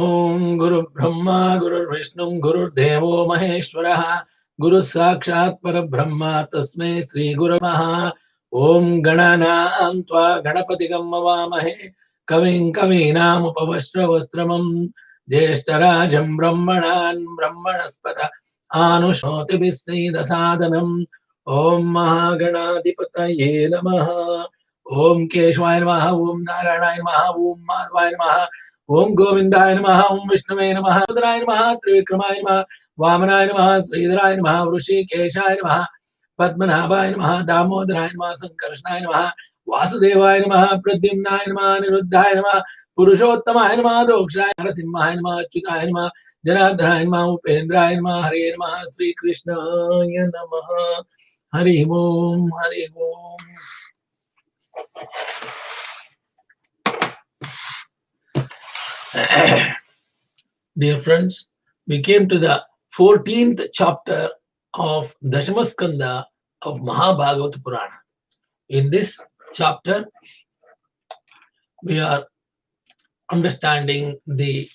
ओम गुरु ब्रह्मा गुरु विष्णु गुरुर्देवो महेश्वरः गुरु साक्षात् परब्रह्म तस्मै श्री गुरवः ओम गणानां त्वा गणपतिगं मवामहे कविं कवीनामुपवस्त्रवस्त्रमं ज्येष्ठराजं ब्रह्मणान् ब्रह्मणस्पत आनुशोतिभिः सीदसादनम् ओम महागणाधिपतये नमः ओम केशवाय नमः ओम नारायणाय नमः ओम माधवाय नमः ओम गोविंदाय नमः ओम विष्णुवे नमः रुद्राय नमः त्रिविक्रमाय नमः वामनाय नमः श्रीधराय नमः वृषिकेशाय नमः पद्मनाभाय नमः दामोदराय नमः संकर्षणाय नमः वासुदेवाय नमः प्रद्युम्नाय नमः अनिरुद्धाय नमः पुरुषोत्तमाय नमः दोक्षाय नरसिंहाय नमः अच्युताय नमः जनार्दनाय नमः उपेन्द्राय नमः हरे नमः श्री कृष्णाय नमः हरि ओम हरि ओम। Dear friends, we came to the 14th chapter of Dashamaskanda of Mahabhagavata Purana. In this chapter, we are understanding the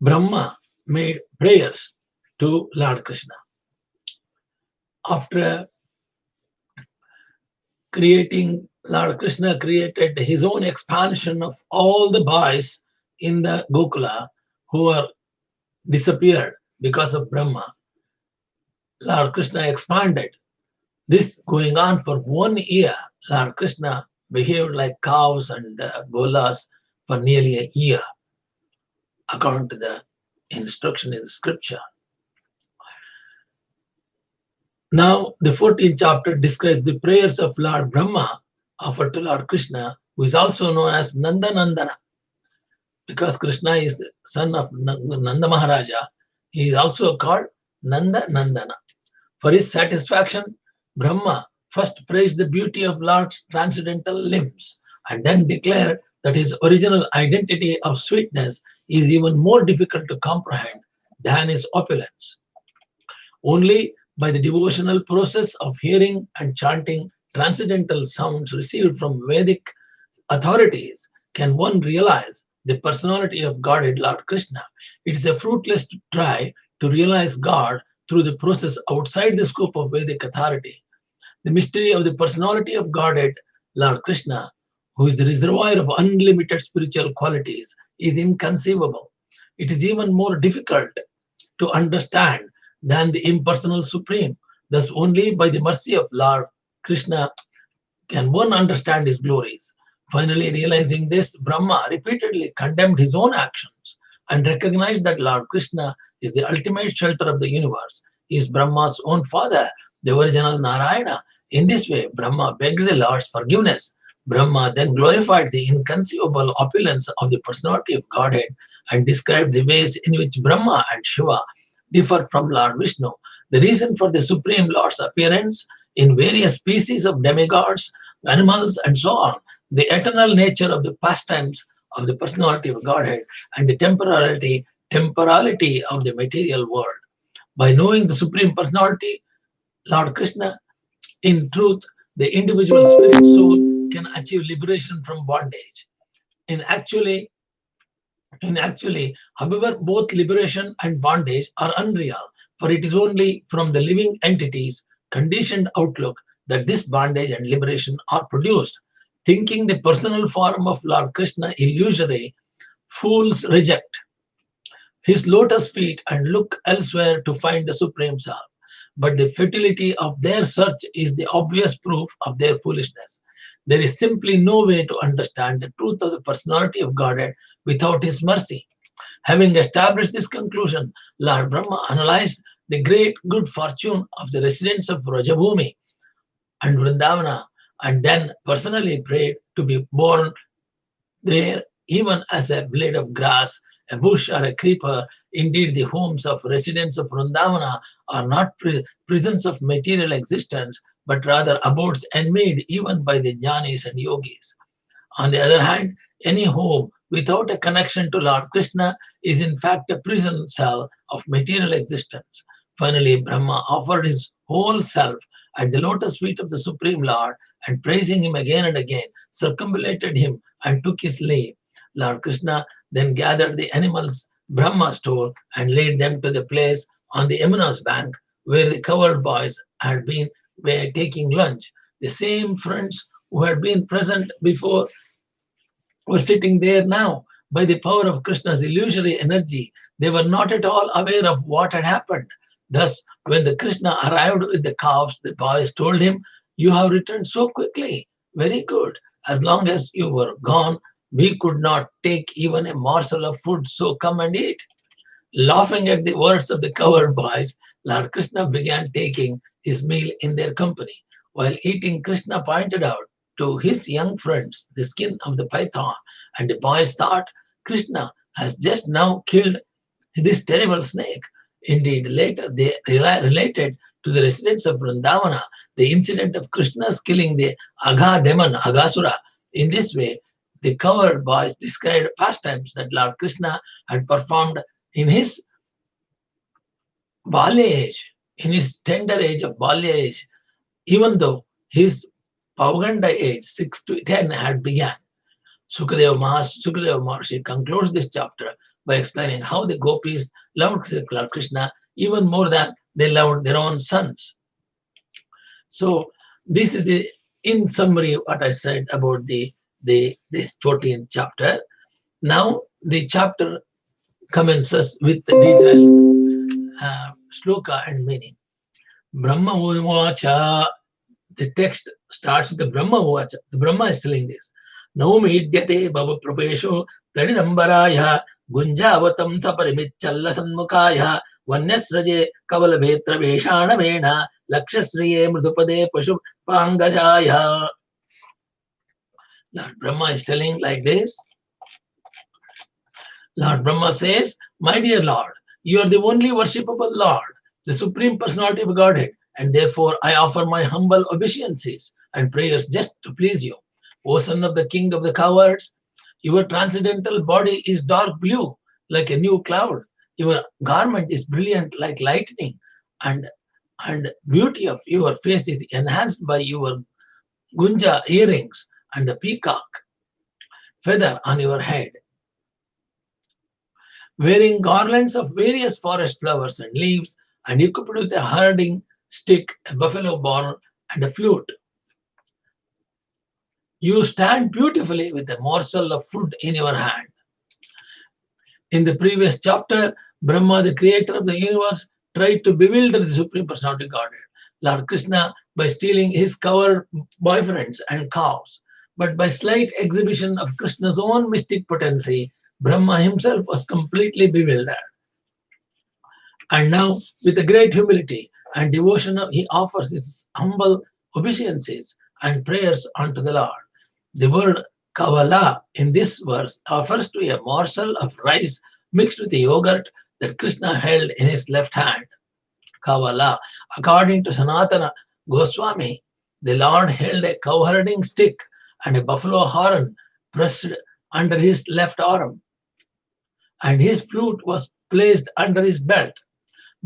Brahma made prayers to Lord Krishna. After creating, Lord Krishna created his own expansion of all the boys in the Gokula who are disappeared because of Brahma. Lord Krishna expanded. This going on for 1 year. Lord Krishna behaved like cows and golas for nearly a year, according to the instruction in the scripture. Now, the 14th chapter describes the prayers of Lord Brahma offered to Lord Krishna, who is also known as Nanda Nandana. Because Krishna is the son of Nanda Maharaja, he is also called Nanda Nandana. For his satisfaction, Brahma first praised the beauty of Lord's transcendental limbs and then declared that his original identity of sweetness is even more difficult to comprehend than his opulence. Only by the devotional process of hearing and chanting transcendental sounds received from Vedic authorities can one realize the personality of Godhead Lord Krishna. It is a fruitless to try to realize God through the process outside the scope of Vedic authority. The mystery of the personality of Godhead Lord Krishna, who is the reservoir of unlimited spiritual qualities, is inconceivable. It is even more difficult to understand than the impersonal Supreme. Thus, only by the mercy of Lord Krishna can one understand his glories. Finally, realizing this, Brahma repeatedly condemned his own actions and recognized that Lord Krishna is the ultimate shelter of the universe. He is Brahma's own father, the original Narayana. In this way, Brahma begged the Lord's forgiveness. Brahma then glorified the inconceivable opulence of the personality of Godhead and described the ways in which Brahma and Shiva differ from Lord Vishnu. The reason for the Supreme Lord's appearance in various species of demigods, animals, and so on, the eternal nature of the pastimes of the personality of Godhead, and the temporality of the material world. By knowing the Supreme Personality, Lord Krishna, in truth, the individual spirit soul can achieve liberation from bondage. In actually, however, both liberation and bondage are unreal, for it is only from the living entity's conditioned outlook that this bondage and liberation are produced. Thinking the personal form of Lord Krishna illusory, fools reject his lotus feet and look elsewhere to find the Supreme Self. But the futility of their search is the obvious proof of their foolishness. There is simply no way to understand the truth of the personality of Godhead without his mercy. Having established this conclusion, Lord Brahma analyzed the great good fortune of the residents of Rajabhumi and Vrindavana, and then personally prayed to be born there even as a blade of grass, a bush, or a creeper. Indeed, the homes of residents of Vrindavana are not prisons of material existence, but rather abodes enmade even by the jnanis and yogis. On the other hand, any home without a connection to Lord Krishna is in fact a prison cell of material existence. Finally, Brahma offered his whole self at the lotus feet of the Supreme Lord and praising him again and again, circumambulated him and took his leave. Lord Krishna then gathered the animals Brahma stole and led them to the place on the Yamuna's bank where the cowherd boys had been were taking lunch. The same friends who had been present before were sitting there now. By the power of Krishna's illusory energy, they were not at all aware of what had happened. Thus, when the Krishna arrived with the calves, the boys told him, "You have returned so quickly. Very good. As long as you were gone, we could not take even a morsel of food, so come and eat." Laughing at the words of the cowherd boys, Lord Krishna began taking his meal in their company. While eating, Krishna pointed out to his young friends the skin of the python, and the boys thought, "Krishna has just now killed this terrible snake." Indeed, later they related to the residents of Vrindavana the incident of Krishna's killing the Agha demon Aghasura. In this way, the cowherd boys described pastimes that Lord Krishna had performed in his Balya age, in his tender age of Balya age, even though his Pavaganda age, 6 to 10, had begun. Sukadeva Maharshi concludes this chapter by explaining how the gopis loved Lord Krishna even more than they loved their own sons. So this is the in summary what I said about the this 14th chapter. Now the chapter commences with the details, shloka and meaning. Brahma Uvacha. The text starts with the Brahma Uvacha. The Brahma is telling this. Naumidyate Bhava Prapesho Tadidambaraya Gunjavatam Saparimichalla Sanmukaya Vanyasraje Kavala Vetra Veshana Vena Lakshasriye Mridupade Pashu Pangajaya. Lord Brahma is telling like this. Lord Brahma says, "My dear Lord, you are the only worshipable Lord, the Supreme Personality of Godhead, and therefore I offer my humble obeisances and prayers just to please you. O son of the king of the cowards, your transcendental body is dark blue like a new cloud. Your garment is brilliant like lightning, and beauty of your face is enhanced by your gunja earrings and the peacock feather on your head. Wearing garlands of various forest flowers and leaves, and equipped with a herding stick, a buffalo born, and a flute. You stand beautifully with a morsel of food in your hand." In the previous chapter, Brahma, the creator of the universe, tried to bewilder the Supreme Personality of Godhead, Lord Krishna, by stealing his cowherd boyfriends and cows. But by slight exhibition of Krishna's own mystic potency, Brahma himself was completely bewildered. And now, with a great humility and devotion, he offers his humble obeisances and prayers unto the Lord. The word kavala in this verse refers to a morsel of rice mixed with a yogurt that Krishna held in his left hand. Kavala. According to Sanatana Goswami, the Lord held a cowherding stick and a buffalo horn pressed under his left arm, and his flute was placed under his belt.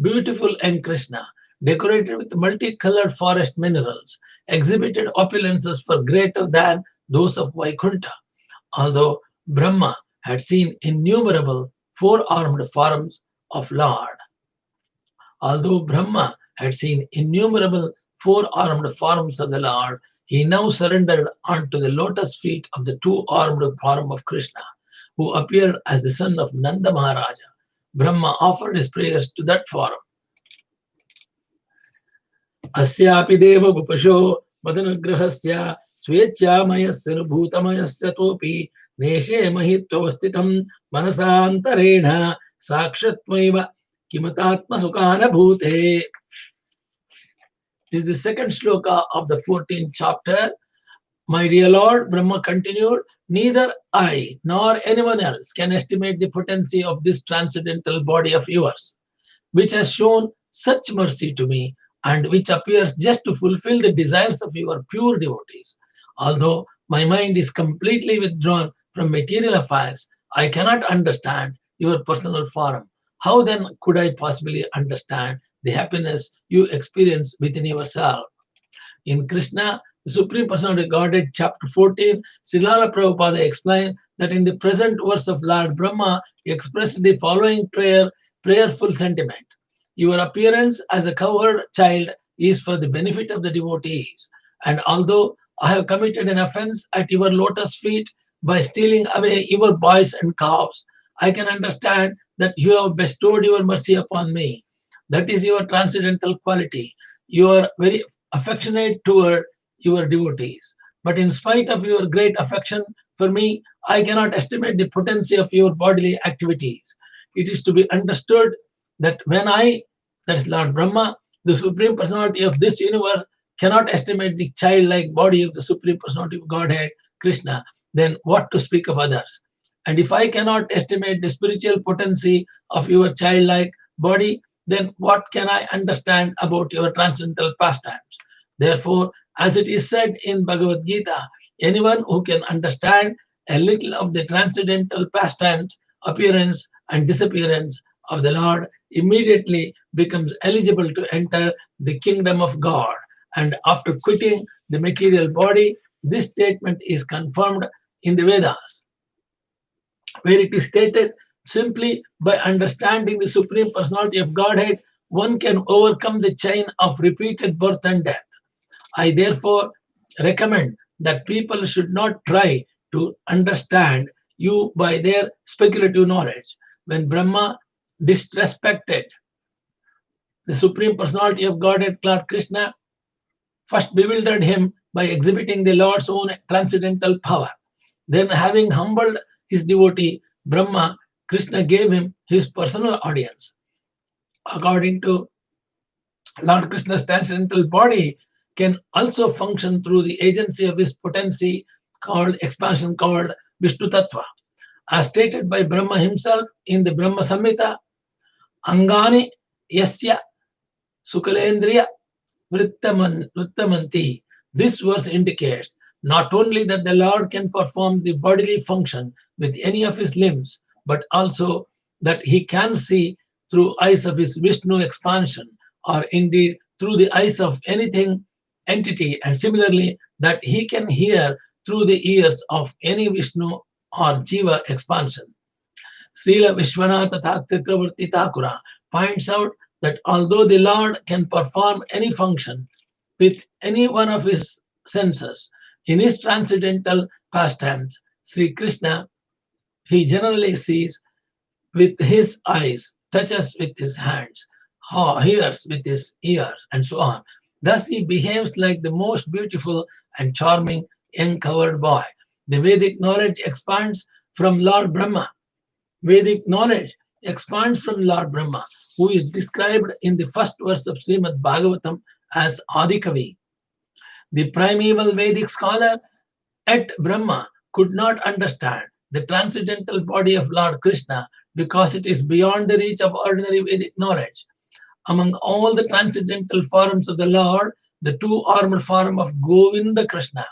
Beautiful young Krishna, decorated with multicolored forest minerals, exhibited opulences far greater than those of Vaikuntha. Although Brahma had seen innumerable four-armed forms of Lord, although Brahma had seen innumerable four-armed forms of the Lord, he now surrendered unto the lotus feet of the two-armed form of Krishna, who appeared as the son of Nanda Maharaja. Brahma offered his prayers to that form. Asyapi deva gupasho madanagrahasya swechyamayasya bhutamayasya topi neshe mahittvavasthitam manasantarena sakshatvaiva kimatatma sukana bhute. This is the second shloka of the 14th chapter. My dear Lord, Brahma continued, neither I nor anyone else can estimate the potency of this transcendental body of yours, which has shown such mercy to me and which appears just to fulfill the desires of your pure devotees. Although my mind is completely withdrawn from material affairs, I cannot understand your personal form. How then could I possibly understand the happiness you experience within yourself? In Krishna, the Supreme Personality of Godhead, chapter 14, Srila Prabhupada explained that in the present verse of Lord Brahma expressed the following prayerful sentiment. Your appearance as a cowherd child is for the benefit of the devotees. And although I have committed an offense at your lotus feet by stealing away your boys and calves, I can understand that you have bestowed your mercy upon me. That is your transcendental quality. You are very affectionate toward your devotees. But in spite of your great affection for me, I cannot estimate the potency of your bodily activities. It is to be understood that when I, that is Lord Brahma, the Supreme Personality of this universe, cannot estimate the childlike body of the Supreme Personality of Godhead, Krishna, then what to speak of others? And if I cannot estimate the spiritual potency of your childlike body, then what can I understand about your transcendental pastimes? Therefore, as it is said in Bhagavad Gita, anyone who can understand a little of the transcendental pastimes, appearance, and disappearance of the Lord immediately becomes eligible to enter the kingdom of God. And after quitting the material body, this statement is confirmed in the Vedas, where it is stated simply by understanding the Supreme Personality of Godhead, one can overcome the chain of repeated birth and death. I therefore recommend that people should not try to understand you by their speculative knowledge. When Brahma disrespected the Supreme Personality of Godhead, Lord Krishna, first bewildered him by exhibiting the Lord's own transcendental power. Then, having humbled his devotee, Brahma, Krishna gave him his personal audience. According to Lord Krishna's transcendental body can also function through the agency of his potency called expansion called Vishnu Tattva. As stated by Brahma himself in the Brahma Samhita, Angani Yasya Sukalendriya Vrittamanti. This verse indicates not only that the Lord can perform the bodily function with any of his limbs, but also that he can see through eyes of his Vishnu expansion, or indeed through the eyes of anything entity, and similarly that he can hear through the ears of any Vishnu or Jiva expansion. Srila Vishwanatha Chakravarti Thakura points out that although the Lord can perform any function with any one of his senses, in his transcendental pastimes, Sri Krishna, he generally sees with his eyes, touches with his hands, hears with his ears, and so on. Thus, he behaves like the most beautiful and charming young covered boy. The Vedic knowledge expands from Lord Brahma. Vedic knowledge expands from Lord Brahma, who is described in the first verse of Srimad Bhagavatam as Adikavi. The primeval Vedic scholar at Brahma could not understand the transcendental body of Lord Krishna because it is beyond the reach of ordinary Vedic knowledge. Among all the transcendental forms of the Lord, the two-armed form of Govinda Krishna.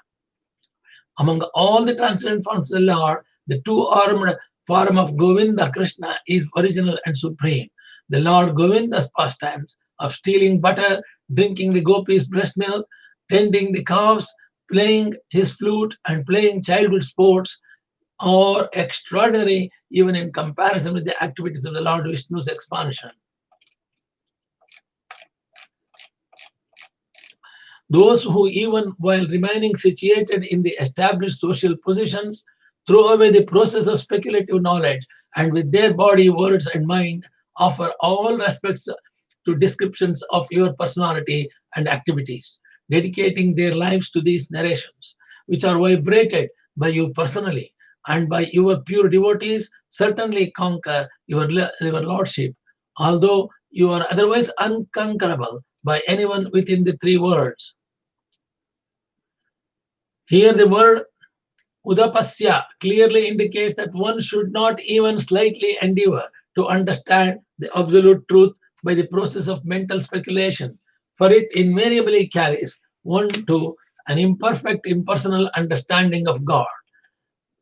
Among all the transcendental forms of the Lord, the two-armed form of Govinda Krishna is original and supreme. The Lord Govinda's pastimes of stealing butter, drinking the gopis' breast milk, tending the cows, playing his flute, and playing childhood sports are extraordinary even in comparison with the activities of the Lord Vishnu's expansion. Those who, even while remaining situated in the established social positions, throw away the process of speculative knowledge and with their body, words, and mind offer all respects to descriptions of your personality and activities, dedicating their lives to these narrations, which are vibrated by you personally and by your pure devotees, certainly conquer your lordship, although you are otherwise unconquerable by anyone within the three worlds. Here the word Udapasya clearly indicates that one should not even slightly endeavor to understand the absolute truth by the process of mental speculation, for it invariably carries one to an imperfect, impersonal understanding of God.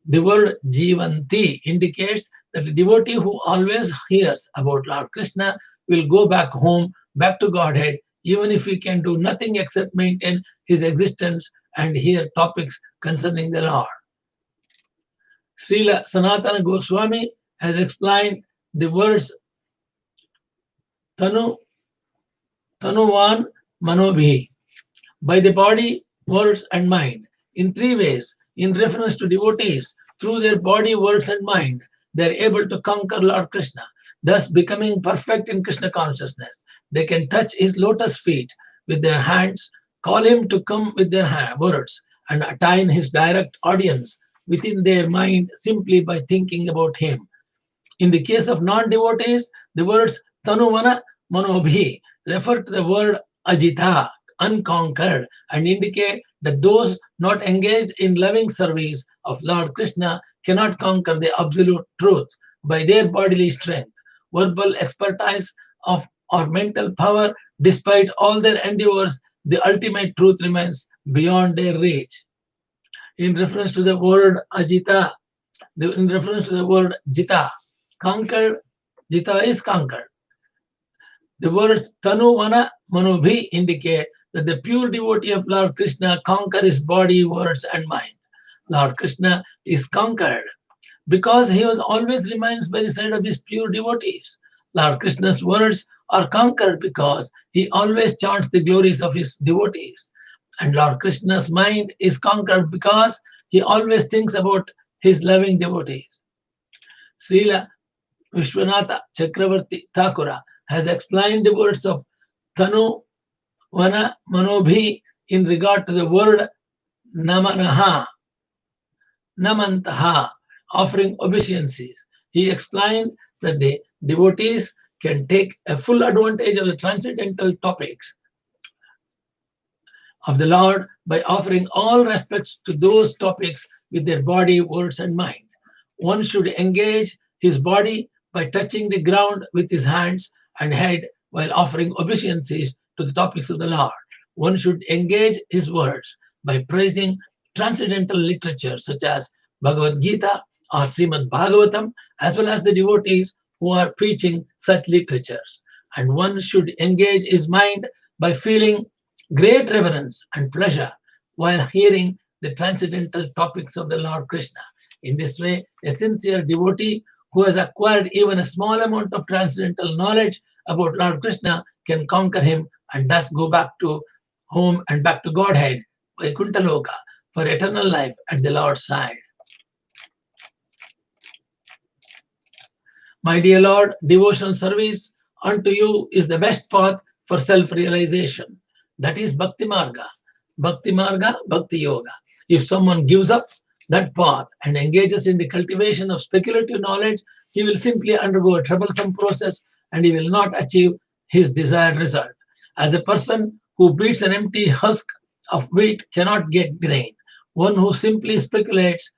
The word Jivanti indicates that a devotee who always hears about Lord Krishna will go back home, back to Godhead, even if he can do nothing except maintain his existence and hear topics concerning the Lord. Srila Sanatana Goswami has explained the words Tanu, Tanuvan Manobhi by the body, words, and mind in three ways. In reference to devotees, through their body, words, and mind, they are able to conquer Lord Krishna, thus becoming perfect in Krishna consciousness. They can touch his lotus feet with their hands, call him to come with their words, and attain his direct audience within their mind simply by thinking about him. In the case of non-devotees, the words Tanuvana Manobhi refer to the word Ajita, unconquered, and indicate that those not engaged in loving service of Lord Krishna cannot conquer the absolute truth by their bodily strength, verbal expertise of or mental power. Despite all their endeavors, the ultimate truth remains beyond their reach. In reference to the word Ajita, in reference to the word Jita, conquered, Jita is conquered. The words Tanu Vana Manubhi indicate that the pure devotee of Lord Krishna conquers his body, words, and mind. Lord Krishna is conquered because he was always remains by the side of his pure devotees. Lord Krishna's words are conquered because he always chants the glories of his devotees. And Lord Krishna's mind is conquered because he always thinks about his loving devotees. Srila Vishwanatha Chakravarti Thakura has explained the words of Tanu Vana Manobhi in regard to the word Namanaha, Namantaha, offering obeisances. He explained that the devotees can take a full advantage of the transcendental topics of the Lord by offering all respects to those topics with their body, words, and mind. One should engage his body by touching the ground with his hands and head while offering obeisances to the topics of the Lord. One should engage his words by praising transcendental literature such as Bhagavad Gita or Srimad Bhagavatam, as well as the devotees who are preaching such literatures. And one should engage his mind by feeling great reverence and pleasure while hearing the transcendental topics of the Lord Krishna. In this way, a sincere devotee who has acquired even a small amount of transcendental knowledge about Lord Krishna can conquer him and thus go back to home and back to Godhead, Vaikuntha for eternal life at the Lord's side. My dear Lord, devotional service unto you is the best path for self-realization. That is Bhakti Marga. Bhakti Marga, Bhakti Yoga. If someone gives up that path and engages in the cultivation of speculative knowledge, he will simply undergo a troublesome process and he will not achieve his desired result. As a person who beats an empty husk of wheat cannot get grain. One who simply speculates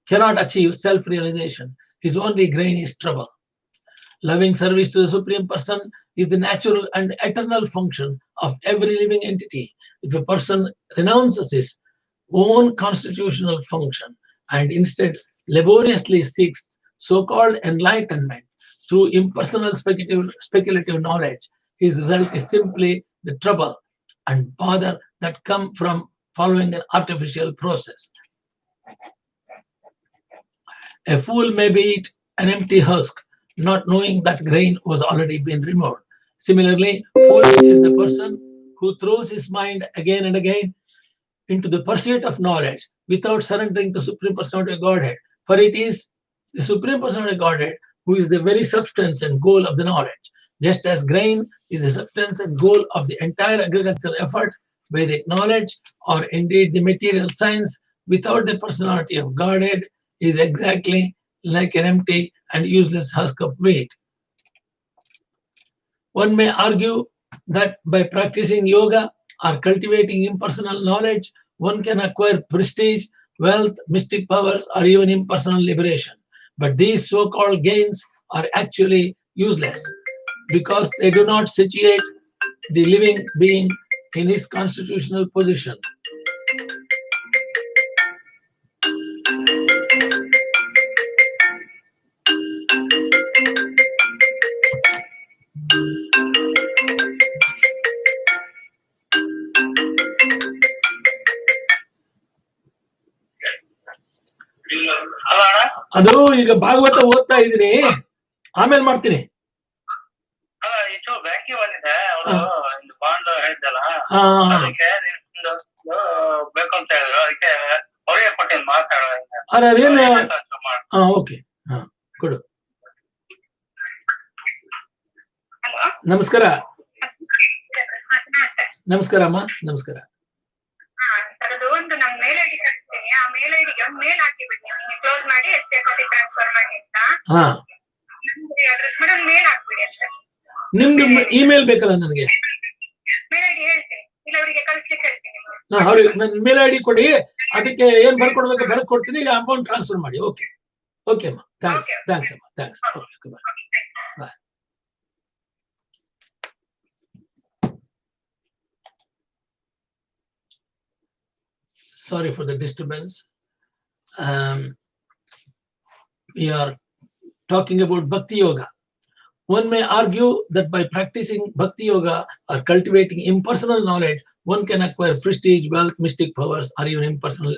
cannot achieve self-realization. His only grain is trouble. Loving service to the Supreme Person is the natural and eternal function of every living entity. If a person renounces his own constitutional function and instead laboriously seeks so-called enlightenment through impersonal speculative knowledge, his result is simply the trouble and bother that come from following an artificial process. A fool may eat an empty husk, not knowing that grain was already been removed. Similarly, foolish is the person who throws his mind again and again into the pursuit of knowledge without surrendering to Supreme Personality of Godhead. For it is the Supreme Personality of Godhead who is the very substance and goal of the knowledge. Just as grain is the substance and goal of the entire agricultural effort, Vedic knowledge, or indeed the material science, without the personality of Godhead, is exactly like an empty and useless husk of wheat. One may argue that by practicing yoga or cultivating impersonal knowledge, one can acquire prestige, wealth, mystic powers, or even impersonal liberation. But these so-called gains are actually useless because they do not situate the living being in his constitutional position. ಅದು ಈಗ ಭಾಗವತ ಓದ್ತಾ ಇದೀನಿ, ಆಮೇಲೆ ಮಾಡ್ತೀನಿ. ಬ್ಯಾಂಕಿಗೆ ಬಂದಿದೆ ಅವರು bond ಹೇಳಿದ್ದಲ್ಲ, ಅದಕ್ಕೆ ಬೇಕು ಅಂತ ಹೇಳಿದ್ರು, ಅದಕ್ಕೆ ಅವರಿಗೆ ಕೊಡ್ತೀನಿ ಮಾತಾಡೋ. ಅದೇನು? ಓಕೆ, ಕೊಡು. ನಮಸ್ಕಾರ. ನಮಸ್ಕಾರ ಅಮ್ಮ, ನಮಸ್ಕಾರ. ಒಂದು ನಮ್ಮ ಮೇಲ್ ಐಡಿ ಕಳಿಸ್ತೀನಿ, ಆ ಮೇಲ್ ಐಡಿಗೆ ಒಂದು ಮೇಲ್ ಹಾಕಿಬಿಡಿ, ನೀವು ಕ್ಲೋಸ್ ಮಾಡಿ ಎಷ್ಟು ಅಕೌಂಟ್ ಟ್ರಾನ್ಸ್ಫರ್ ಮಾಡಿ ಅಂತ. ಅಡ್ರೆಸ್ ಮಾಡಿ ಒಂದು ಮೇಲ್ ಹಾಕ್ಬಿಡಿ ಅಷ್ಟೇ. ನಿಮ್ದು ಇಮೇಲ್ ಬೇಕಲ್ಲ ನನಗೆ? ಮೇಲ್ ಐಡಿ ಹೇಳ್ತೀನಿ, ಇಲ್ಲ ಅವರಿಗೆ ಕಳಿಸ್ಲಿಕ್ಕೆ ಹೇಳ್ತೀನಿ. ಅವ್ರಿಗೆ ನನ್ನ ಮೇಲ್ ಐಡಿ ಕೊಡಿ, ಅದಕ್ಕೆ ಏನ್ ಬರ್ಕೊಡ್ಬೇಕು ಬರೆದು ಕೊಡ್ತೀನಿ, ಇಲ್ಲ ಅಮೌಂಟ್ ಟ್ರಾನ್ಸ್ಫರ್ ಮಾಡಿ. ಓಕೆ ಓಕೆ ಅಮ್ಮ, ಥ್ಯಾಂಕ್ಸ್ ಥ್ಯಾಂಕ್ಸ್ ಅಮ್ಮ, thanks. Okay, bye. Sorry for the disturbance. We are talking about Bhakti Yoga. One may argue that by practicing Bhakti Yoga or cultivating impersonal knowledge, one can acquire prestige, wealth, mystic powers, or even impersonal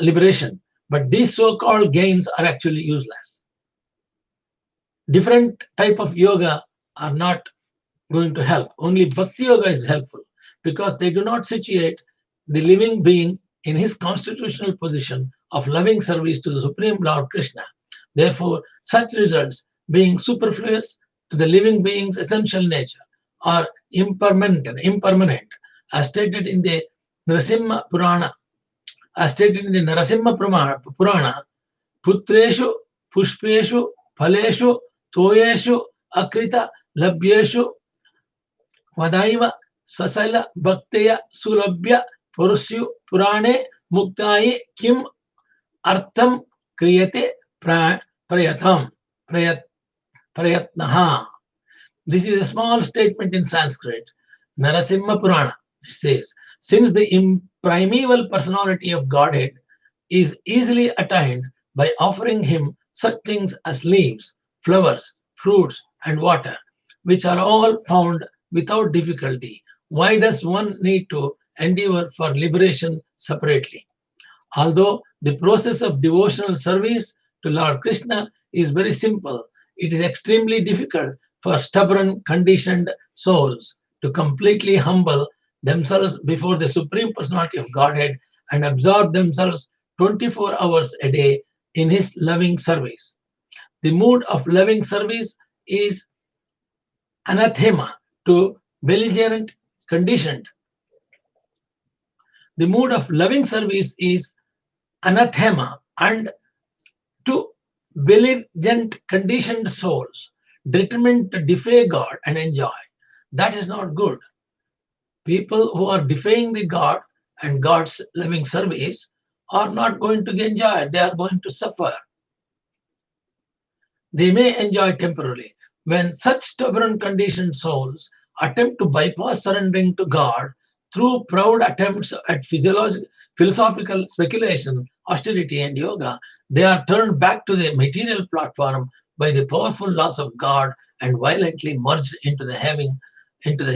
liberation. But these so-called gains are actually useless. Different type of yoga are not going to help. Only Bhakti Yoga is helpful because they do not situate the living being in his constitutional position of loving service to the Supreme Lord Krishna. Therefore, such results, being superfluous to the living being's essential nature, are impermanent, as stated in the Narasimha Purana. Putreshu, pushpeshu, phaleshu, toyeshu, akrita, labhyeshu, vadaiva, sasala, bhakteya, sulabhya, Purusyu Purane Muktaye Kim Artham Kriyate Prayatnaha. This is a small statement in Sanskrit. Narasimha Purana says, since the primeval personality of Godhead is easily attained by offering him such things as leaves, flowers, fruits, and water, which are all found without difficulty, why does one need to endeavor for liberation separately? Although the process of devotional service to Lord Krishna is very simple, it is extremely difficult for stubborn, conditioned souls to completely humble themselves before the Supreme Personality of Godhead and absorb themselves 24 hours a day in his loving service. The mood of loving service is anathema to belligerent, conditioned. The mood of loving service is anathema and to belligerent, conditioned souls determined to defy God and enjoy. That is not good. People who are defying the God and God's loving service are not going to enjoy, they are going to suffer. They may enjoy temporarily. When such stubborn, conditioned souls attempt to bypass surrendering to God through proud attempts at philosophical speculation, austerity, and yoga, they are turned back to the material platform by the powerful laws of God and violently merged into the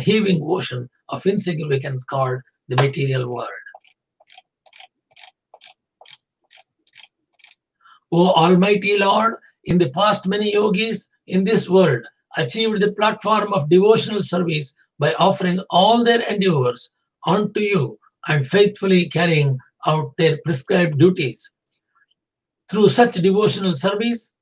heaving ocean of insignificance called the material world. O Almighty Lord, in the past many yogis in this world achieved the platform of devotional service by offering all their endeavors unto you and faithfully carrying out their prescribed duties. Through such devotional service,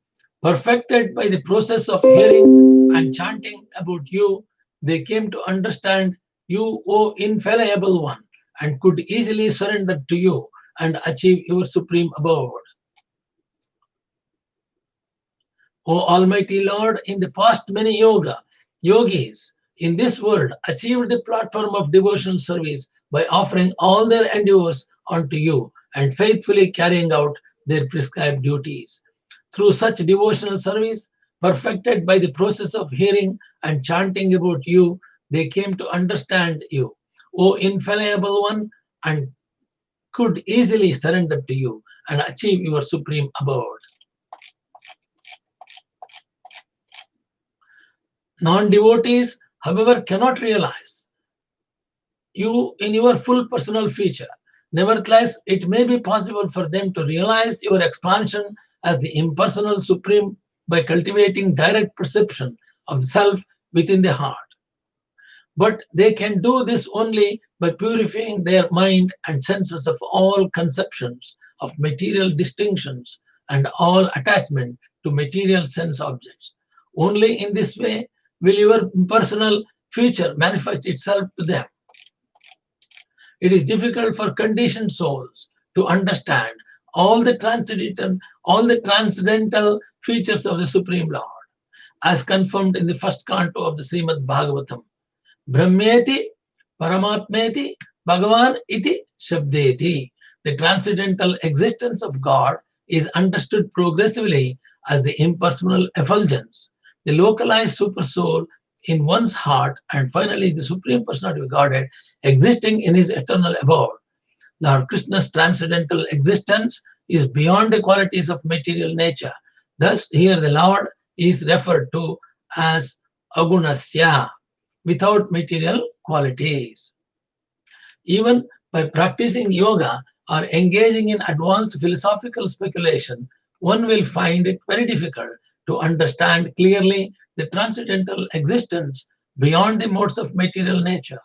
perfected by the process of hearing and chanting about you, they came to understand you, O infallible one, and could easily surrender to you and achieve your supreme abode. O Almighty Lord, in the past many yogis in this world achieved the platform of devotional service by offering all their endeavors unto you and faithfully carrying out their prescribed duties. Through such devotional service, perfected by the process of hearing and chanting about you, they came to understand you, O infallible one, and could easily surrender to you and achieve your supreme abode. Non-devotees, however, cannot realize you in your full personal feature. Nevertheless, it may be possible for them to realize your expansion as the impersonal supreme by cultivating direct perception of the self within the heart. But they can do this only by purifying their mind and senses of all conceptions of material distinctions and all attachment to material sense objects. Only in this way will your personal future manifest itself to them. It is difficult for conditioned souls to understand all the transcendental features of the Supreme Lord, as confirmed in the first canto of the Srimad Bhagavatam. Brahmeti Paramatmeti Bhagavan iti Shabdeti. The transcendental existence of God is understood progressively as the impersonal effulgence, the localized supersoul in one's heart, and finally the Supreme Personality of Godhead existing in his eternal abode. Lord Krishna's transcendental existence is beyond the qualities of material nature. Thus, here the Lord is referred to as Agunasya, without material qualities. Even by practicing yoga or engaging in advanced philosophical speculation, one will find it very difficult to understand clearly the transcendental existence beyond the modes of material nature.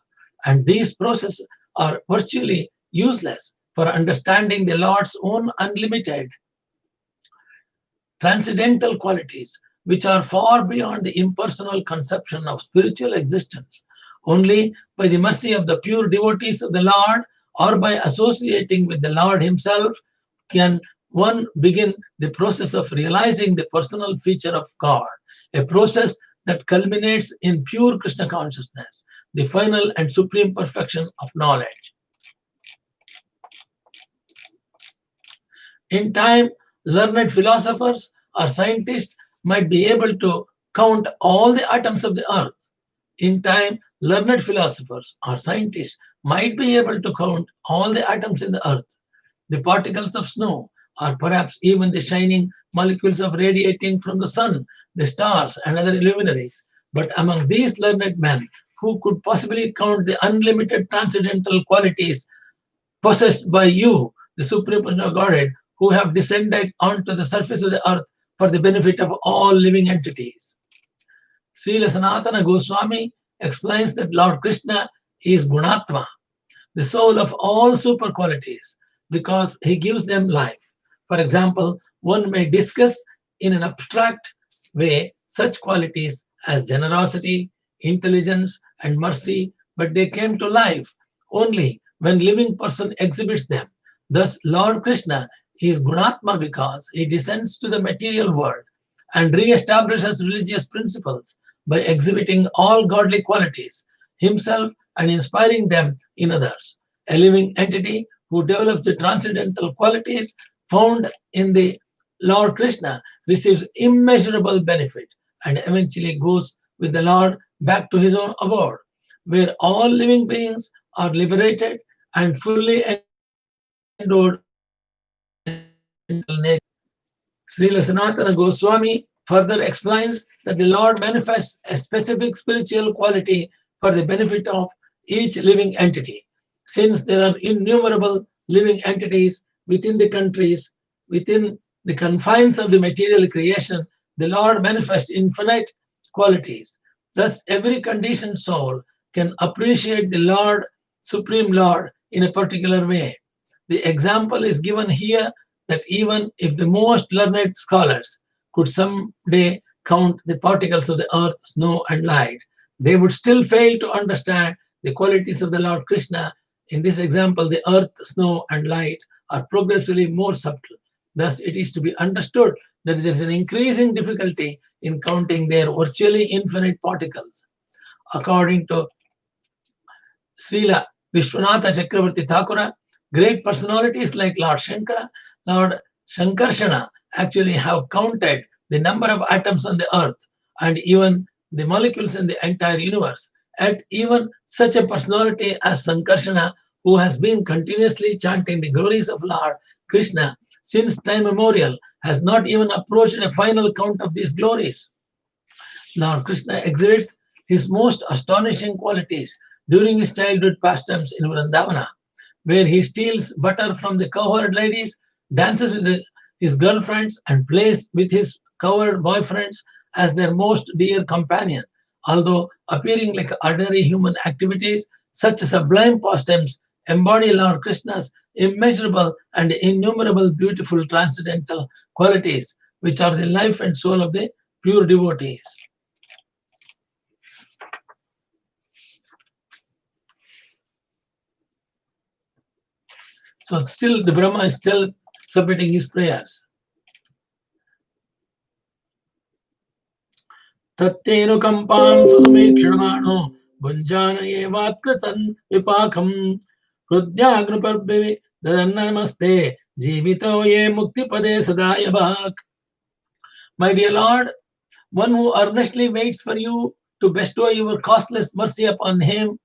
And these processes are virtually useless for understanding the Lord's own unlimited transcendental qualities, which are far beyond the impersonal conception of spiritual existence. Only by the mercy of the pure devotees of the Lord, or by associating with the Lord himself, can one begin the process of realizing the personal feature of God, a process that culminates in pure Krishna consciousness, the final and supreme perfection of knowledge. In time, learned philosophers or scientists might be able to count all the atoms of the earth. In time, learned philosophers or scientists might be able to count all the atoms in the earth, the particles of snow, or perhaps even the shining molecules of radiating from the sun, the stars, and other luminaries. But among these learned men, who could possibly count the unlimited transcendental qualities possessed by you, the Supreme Personal Godhead, who have descended onto the surface of the earth for the benefit of all living entities? Srila Sanatana Goswami explains that Lord Krishna is Gunatma, the soul of all super qualities, because he gives them life. For example, one may discuss in an abstract way such qualities as generosity, intelligence, and mercy, but they came to life only when living person exhibits them. Thus, Lord Krishna is Gunatma because he descends to the material world and re-establishes religious principles by exhibiting all godly qualities himself and inspiring them in others. A living entity who develops the transcendental qualities found in the Lord Krishna receives immeasurable benefit and eventually goes with the Lord back to his own abode, where all living beings are liberated and fully endowed nature. Srila Sanatana Goswami further explains that the Lord manifests a specific spiritual quality for the benefit of each living entity. Since there are innumerable living entities within the countries, within the confines of the material creation, the Lord manifests infinite qualities. Thus, every conditioned soul can appreciate the Lord, Supreme Lord, in a particular way. The example is given here that even if the most learned scholars could someday count the particles of the earth, snow, and light, they would still fail to understand the qualities of the Lord Krishna. In this example, the earth, snow, and light are progressively more subtle. Thus, it is to be understood that there is an increasing difficulty in counting their virtually infinite particles. According to Srila Vishwanatha Chakravarti Thakura, great personalities like Lord Shankara, Lord Shankarshana actually have counted the number of atoms on the earth and even the molecules in the entire universe. And even such a personality as Sankarshana, who has been continuously chanting the glories of Lord Krishna since time immemorial, has not even approached a final count of these glories. Lord Krishna exhibits his most astonishing qualities during his childhood pastimes in Vrindavana, where he steals butter from the cowherd ladies, dances with the his girlfriends and plays with his coward boyfriends as their most dear companion. Although appearing like ordinary human activities, such sublime pastimes embody Lord Krishna's immeasurable and innumerable beautiful transcendental qualities, which are the life and soul of the pure devotees. So still the Brahma is still submitting his prayers. Tattenukampam susumekshirmano bunjana evatkratan vipakam hrudyagnuparbivi dadannamaste jivito ye muktipade sadayabhak. My dear Lord, one who earnestly waits for you to bestow your costless mercy upon him,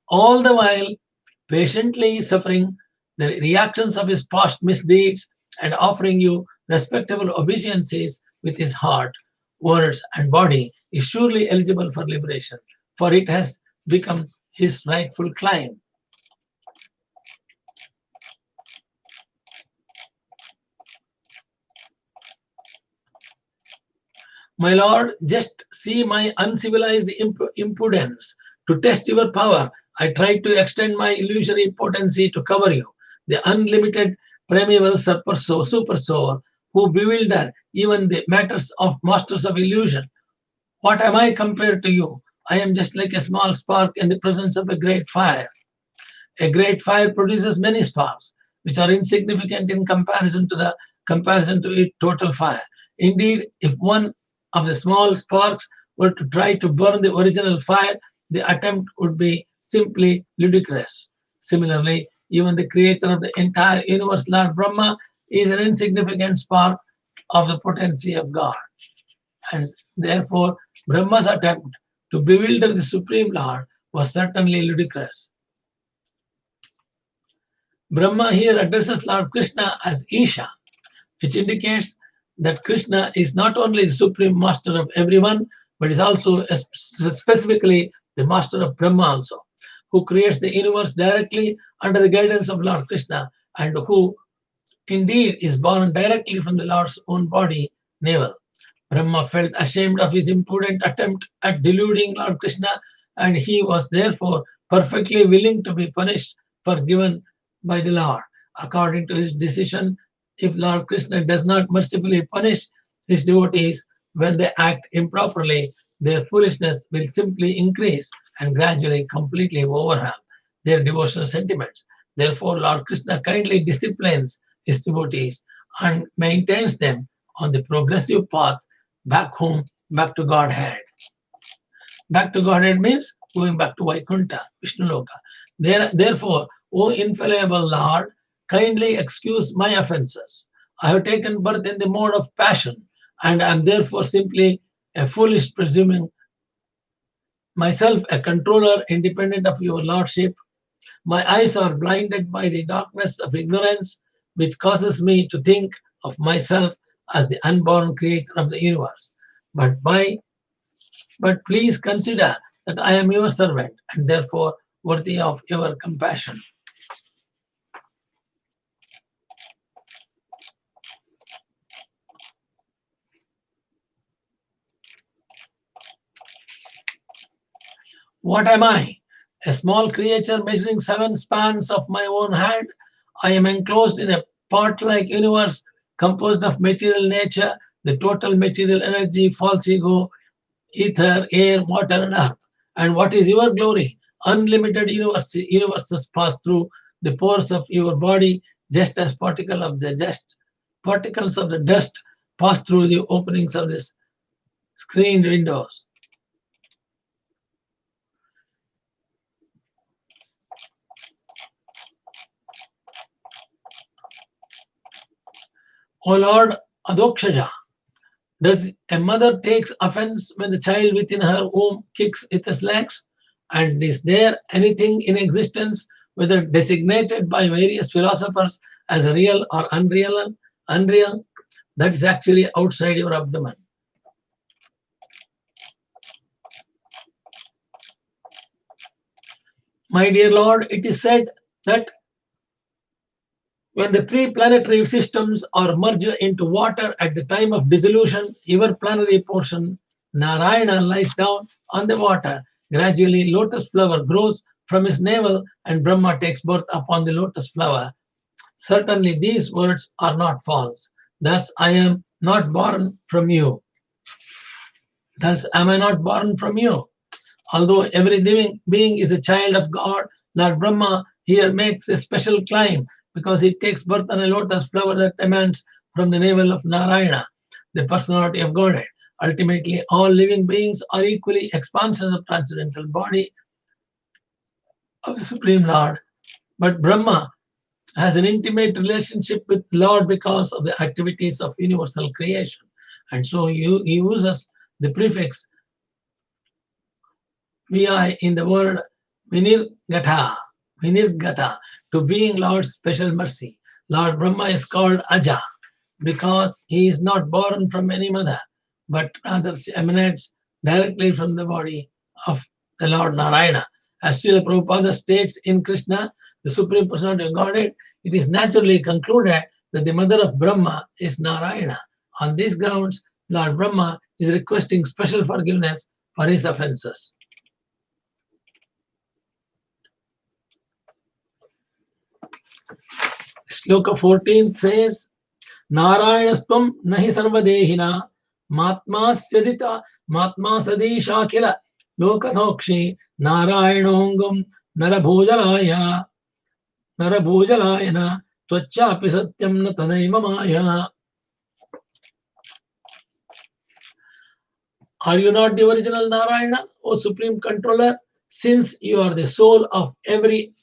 all the while patiently suffering the reactions of his past misdeeds and offering you respectable obeisances with his heart, words, and body, is surely eligible for liberation, for it has become his rightful claim. My Lord, just see my uncivilized impudence. To test your power, I tried to extend my illusory potency to cover you. The unlimited primeval super soul who bewilder even the matters of masters of illusion. What am I compared to you? I am just like a small spark in the presence of a great fire. A great fire produces many sparks, which are insignificant in comparison to its total fire. Indeed, if one of the small sparks were to try to burn the original fire, the attempt would be simply ludicrous. Similarly, even the creator of the entire universe, Lord Brahma, is an insignificant spark of the potency of God. And therefore, Brahma's attempt to bewilder the Supreme Lord was certainly ludicrous. Brahma here addresses Lord Krishna as Isha, which indicates that Krishna is not only the supreme master of everyone, but is also specifically the master of Brahma also, who creates the universe directly under the guidance of Lord Krishna and who indeed is born directly from the Lord's own body, navel. Brahma felt ashamed of his impudent attempt at deluding Lord Krishna, and he was therefore perfectly willing to be punished, forgiven by the Lord. According to his decision, if Lord Krishna does not mercifully punish his devotees when they act improperly, their foolishness will simply increase and gradually completely overwhelm their devotional sentiments. Therefore, Lord Krishna kindly disciplines his devotees and maintains them on the progressive path back home, back to Godhead. Back to Godhead means going back to Vaikuntha, Vishnuloka. Therefore, O infallible Lord, kindly excuse my offenses. I have taken birth in the mode of passion, and am therefore simply a foolish presuming myself a controller independent of your lordship. My eyes are blinded by the darkness of ignorance, which causes me to think of myself as the unborn creator of the universe. But please consider that I am your servant and therefore worthy of your compassion. What am I? A small creature measuring 7 spans of my own hand. I am enclosed in a pot-like universe composed of material nature, the total material energy, false ego, ether, air, water, and earth. And what is your glory? Unlimited universes pass through the pores of your body, just as particles of the dust pass through the openings of the screened windows. O Lord Adokshaja, does a mother takes offense when the child within her womb kicks its legs? And is there anything in existence, whether designated by various philosophers as real or unreal, that is actually outside your abdomen? My dear Lord, it is said that When the three planetary systems are merged into water at the time of dissolution, your planetary portion, Narayana, lies down on the water. Gradually, lotus flower grows from his navel and Brahma takes birth upon the lotus flower. Certainly, these words are not false. Thus, I am not born from you. Thus, am I not born from you? Although every living being is a child of God, Lord Brahma here makes a special claim because he takes birth on a lotus flower that emanates from the navel of Narayana, the personality of Godhead. Ultimately, all living beings are equally expansions of transcendental body of the Supreme Lord. But Brahma has an intimate relationship with Lord because of the activities of universal creation. And so he uses the prefix Vi in the word Vinirgata, to being Lord's special mercy. Lord Brahma is called Aja because he is not born from any mother, but rather emanates directly from the body of the Lord Narayana. As Srila Prabhupada states in Krishna, the Supreme Personality of Godhead, it is naturally concluded that the mother of Brahma is Narayana. On these grounds, Lord Brahma is requesting special forgiveness for his offenses. Shloka 14 says, Narayastvam nahi sarvadehina matma sadishakila lokasokshi Narayanongam narabhujalayana tvachapi satyam na tadaiva maya. Are you not the original Narayana, O Supreme Controller? Since you are the soul of every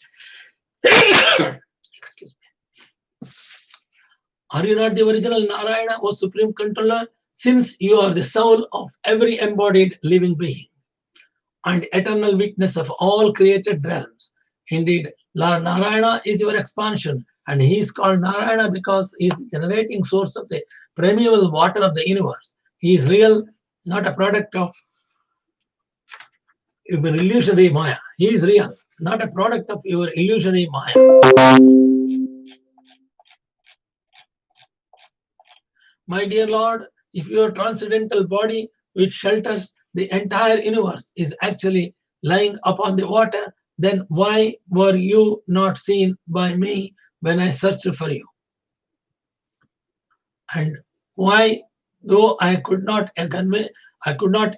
Are you not the original Narayana, O Supreme Controller? Since you are the soul of every embodied living being and eternal witness of all created realms. Indeed, Lord Narayana is your expansion, and he is called Narayana because he is the generating source of the primeval water of the universe. He is real, not a product of your illusory Maya. He is real, not a product of your illusory Maya. My dear Lord, if your transcendental body, which shelters the entire universe, is actually lying upon the water, then why were you not seen by me when I searched for you? And why, though I could not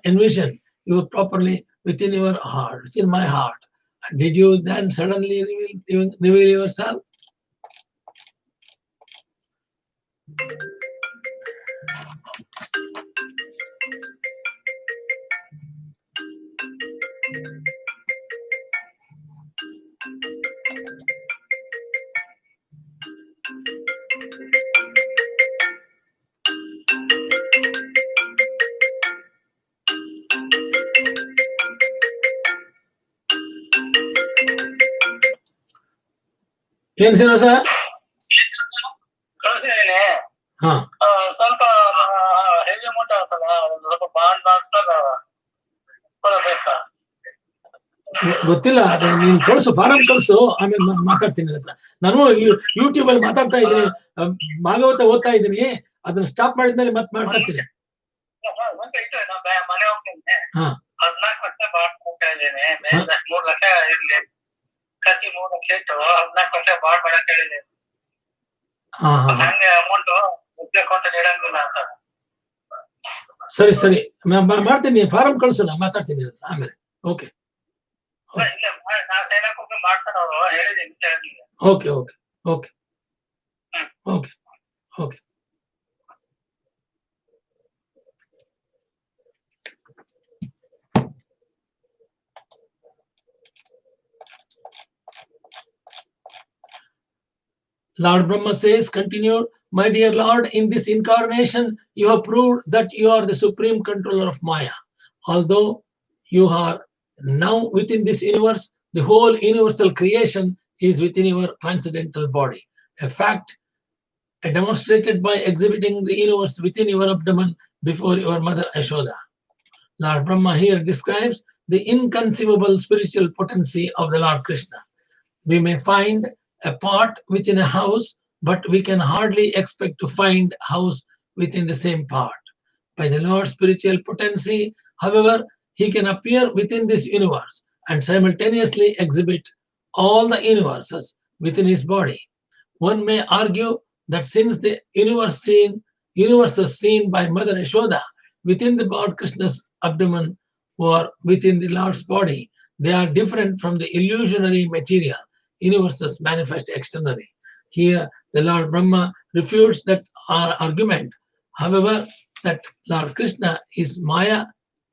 envision you properly within your heart, within my heart, did you then suddenly reveal yourself? ಏನು ಶ್ರೀನಿವಾಸ? ಕಳಿಸಿದೀನಿ. ಹಾ, ಸ್ವಲ್ಪ heavy amount ಆಗ್ತಲ್ಲ, ಸ್ವಲ್ಪ bond ಬಾಕ್ಸ್ನಾಗ ಕೊಡಬೇಕಾ? ಗೊತ್ತಿಲ್ಲ, ನೀನ್ ಕಳ್ಸು, form ಕಳ್ಸು, ಆಮೇಲೆ ಮಾತಾಡ್ತೀನಿ ಹತ್ರ. ನಾನು ಯೂಟ್ಯೂಬ್ ಅಲ್ಲಿ ಮಾತಾಡ್ತಾ ಇದ್ದೀನಿ, ಭಾಗವತ ಓದ್ತಾ ಇದ್ದೀನಿ, ಅದನ್ನ ಸ್ಟಾಪ್ ಮಾಡಿದ್ಮೇಲೆ ಮತ್ತೆ ಮಾತಾಡ್ತೀನಿ. ಮನೆ ಹೋಗ್ತೀನಿ, 14 ವರ್ಷ ಬಾಂಡ್ ಕೊಡ್ತಾ ಇದ್ದೀನಿ, 3 ಲಕ್ಷ ಇರ್ಲಿ, ಖರ್ಚಿ 3 ಲಕ್ಷ ಇಟ್ಟು 14 ವರ್ಷ ಬಾಂಡ್ ಮಾಡಕ್ ಹೇಳಿದ್ದೀನಿ. ಹಂಗೆ ಅಮೌಂಟ್ ಮುಗ್ಬೇಕು ಅಂತ ಹೇಳಂಗಿಲ್ಲ ಅಂತ. ಸರಿ ಸರಿ, ಮಾಡ್ತೀನಿ, ಫಾರಂ ಕಳ್ಸು, ನಾ ಮಾತಾಡ್ತೀನಿ ಆಮೇಲೆ. ಓಕೆ ನಾ ಸೈನಕ್ ಹೋಗಿ ಮಾಡ್ತಾನ, ಅವರು ಹೇಳಿದೀನಿ ಅಂತ ಹೇಳಿದ್ದೀನಿ. Okay okay okay okay okay. Lord Brahma says, continued, my dear Lord, in this incarnation, you have proved that you are the supreme controller of Maya. Although you are now within this universe, the whole universal creation is within your transcendental body. A fact demonstrated by exhibiting the universe within your abdomen before your mother Ashoda. Lord Brahma here describes the inconceivable spiritual potency of the Lord Krishna. We may find a pot within a house, but we can hardly expect to find house within the same part. By the Lord's spiritual potency, however, he can appear within this universe and simultaneously exhibit all the universes within his body. One may argue that since the universes seen by Mother Yashoda within the Lord Krishna's abdomen or within the Lord's body, they are different from the illusionary material universes manifest externally. Here, the Lord Brahma refutes that argument. However, that Lord Krishna is Maya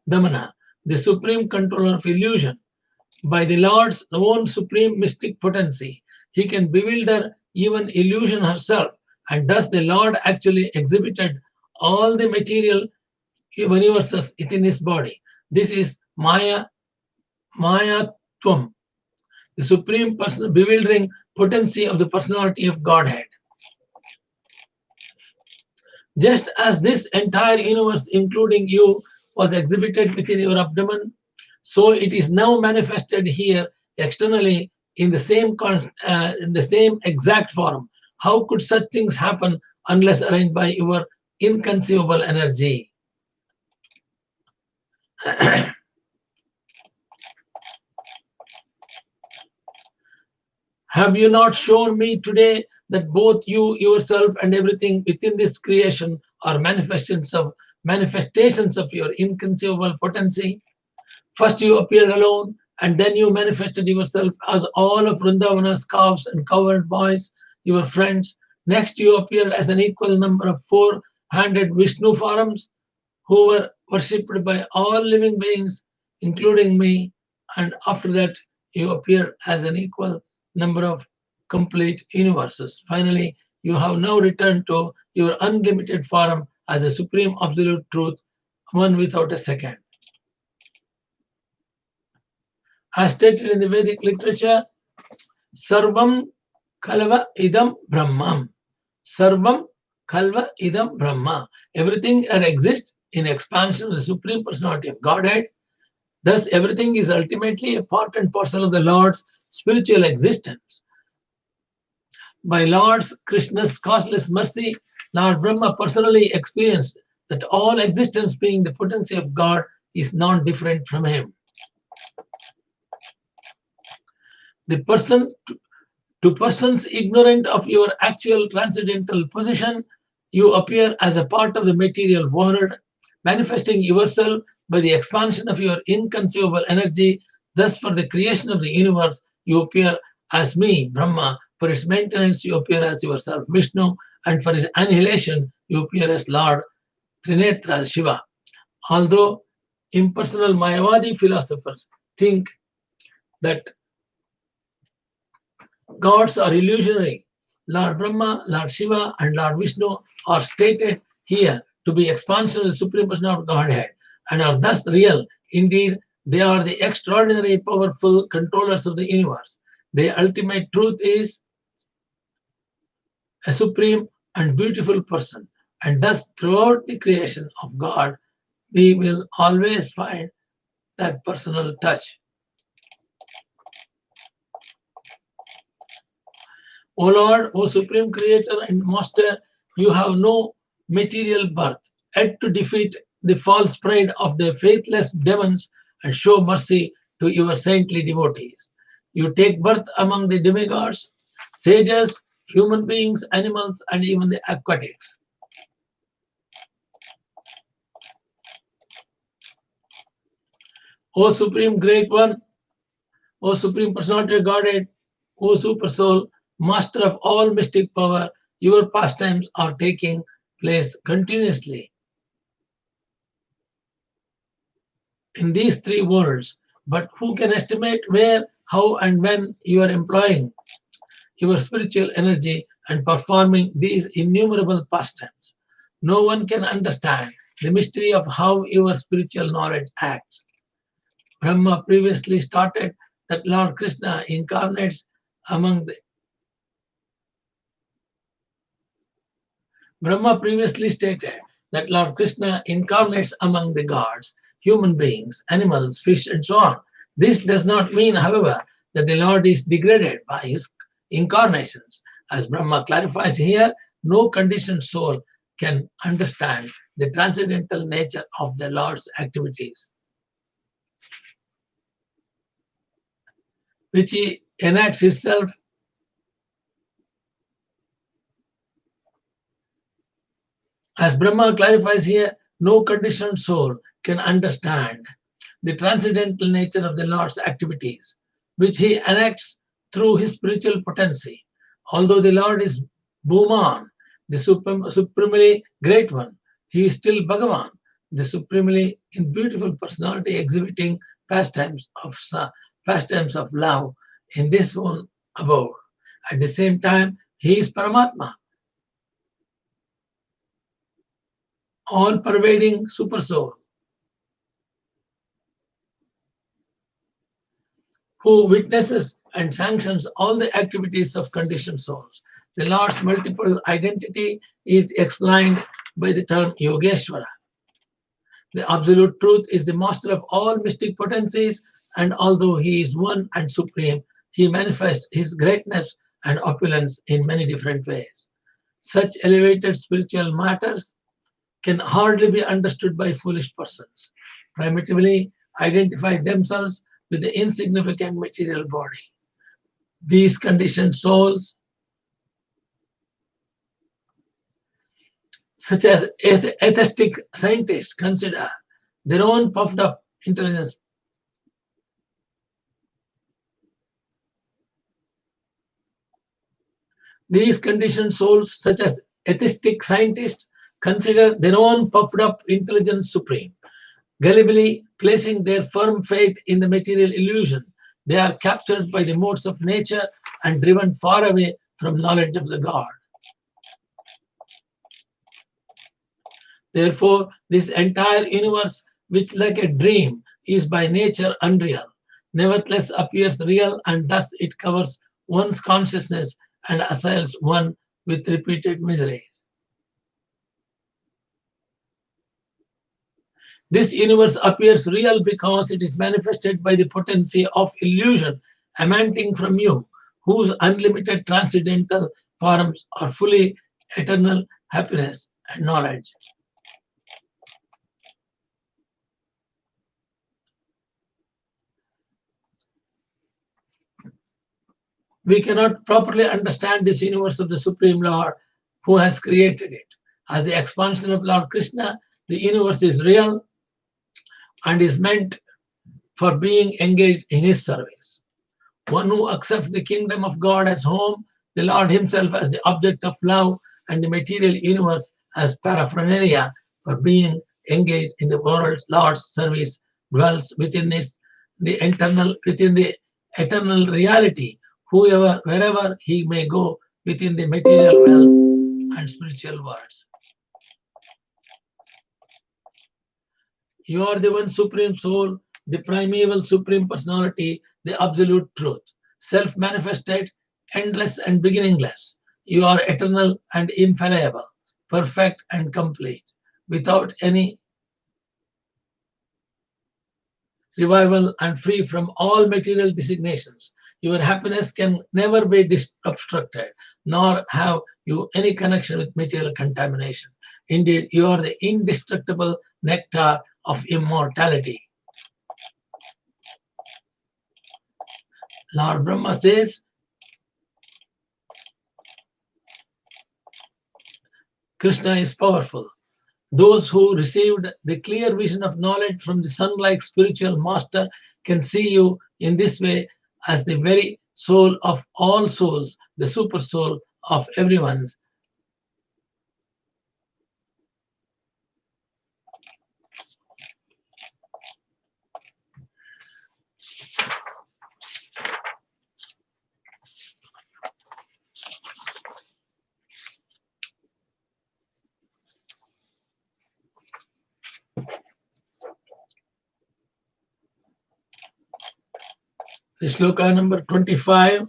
Damana, the supreme controller of illusion. By the Lord's own supreme mystic potency, he can bewilder even illusion herself, and thus the Lord actually exhibited all the material universes within his body. This is Mayatvam, the supreme bewildering potency of the personality of Godhead. Just as this entire universe, including you, was exhibited within your abdomen, so it is now manifested here externally in the same exact form. How could such things happen unless arranged by your inconceivable energy? Have you not shown me today that both you yourself and everything within this creation are manifestations of your inconceivable potency? First you appeared alone, and then you manifested yourself as all of Vrindavana's calves and cowherd boys, your friends. Next you appeared as an equal number of four-handed Vishnu forms who were worshipped by all living beings, including me. And after that, you appeared as an equal number of complete universes. Finally, you have now returned to your unlimited form as a supreme absolute truth, one without a second. As stated in the Vedic literature, Sarvam Kalva Idam Brahmam. Sarvam Kalva Idam Brahma. Everything that exists in expansion of the Supreme Personality of Godhead. Thus, everything is ultimately a part and parcel of the Lord's spiritual existence. By Lord Krishna's causeless mercy, Lord Brahma personally experienced that all existence, being the potency of God, is non-different from him. To persons ignorant of your actual transcendental position, you appear as a part of the material world, manifesting yourself by the expansion of your inconceivable energy. Thus, for the creation of the universe, you appear as me, Brahma. For its maintenance, you appear as yourself, Vishnu. And for its annihilation, you appear as Lord Trinetra, Shiva. Although impersonal Mayavadi philosophers think that gods are illusionary, Lord Brahma, Lord Shiva, and Lord Vishnu are stated here to be expansion of the Supreme Personality of Godhead and are thus real. Indeed, they are the extraordinary, powerful controllers of the universe. The ultimate truth is a supreme and beautiful person, and thus throughout the creation of God, we will always find that personal touch. O Lord, O Supreme Creator and Master, you have no material birth, yet to defeat the false pride of the faithless demons and show mercy to your saintly devotees. You take birth among the demigods, sages, human beings, animals, and even the aquatics. O Supreme Great One, O Supreme Personality of Godhead, O Super Soul, Master of all mystic power, your pastimes are taking place continuously in these three worlds. But who can estimate where, how, and when you are employing your spiritual energy and performing these innumerable pastimes? No one can understand the mystery of how your spiritual knowledge acts. Brahma previously stated that Lord Krishna incarnates among the gods, human beings, animals, fish, and so on. This does not mean, however, that the Lord is degraded by his incarnations. As Brahma clarifies here, no conditioned soul can understand the transcendental nature of the Lord's activities, which he enacts himself. As Brahma clarifies here, no conditioned soul can understand the transcendental nature of the Lord's activities, which he enacts through his spiritual potency. Although the Lord is Bhuman, the supremely great one, he is still Bhagavan, the supremely beautiful personality exhibiting pastimes of love in this one above. At the same time, he is Paramatma, all-pervading supersoul, who witnesses and sanctions all the activities of conditioned souls. The Lord's multiple identity is explained by the term Yogeshwara. The absolute truth is the master of all mystic potencies, and although he is one and supreme, he manifests his greatness and opulence in many different ways. Such elevated spiritual matters can hardly be understood by foolish persons, primitively identify themselves with the insignificant material body. These conditioned souls, such as atheistic scientists, consider their own puffed up intelligence. These conditioned souls, such as atheistic scientists, consider their own puffed up intelligence supreme. Gullibly placing their firm faith in the material illusion, they are captured by the modes of nature and driven far away from knowledge of the God. Therefore, this entire universe, which like a dream is by nature unreal, nevertheless appears real, and thus it covers one's consciousness and assails one with repeated misery. This universe appears real because it is manifested by the potency of illusion emanating from you, whose unlimited transcendental forms are fully eternal happiness and knowledge. We cannot properly understand this universe of the Supreme Lord who has created it. As the expansion of Lord Krishna, the universe is real and is meant for being engaged in his service. One who accepts the kingdom of God as home, the Lord himself as the object of love, and the material universe as paraphernalia for being engaged in the world's Lord's service, dwells within the eternal reality, wherever he may go within the material realm and spiritual worlds. You are the one supreme soul, the primeval supreme personality, the absolute truth, self-manifested, endless and beginningless. You are eternal and infallible, perfect and complete, without any revival and free from all material designations. Your happiness can never be obstructed, nor have you any connection with material contamination. Indeed, you are the indestructible nectar of immortality. Lord Brahma says, Krishna is powerful. Those who received the clear vision of knowledge from the sun-like spiritual master can see you in this way as the very soul of all souls, the super soul of everyone's. Shloka number 25.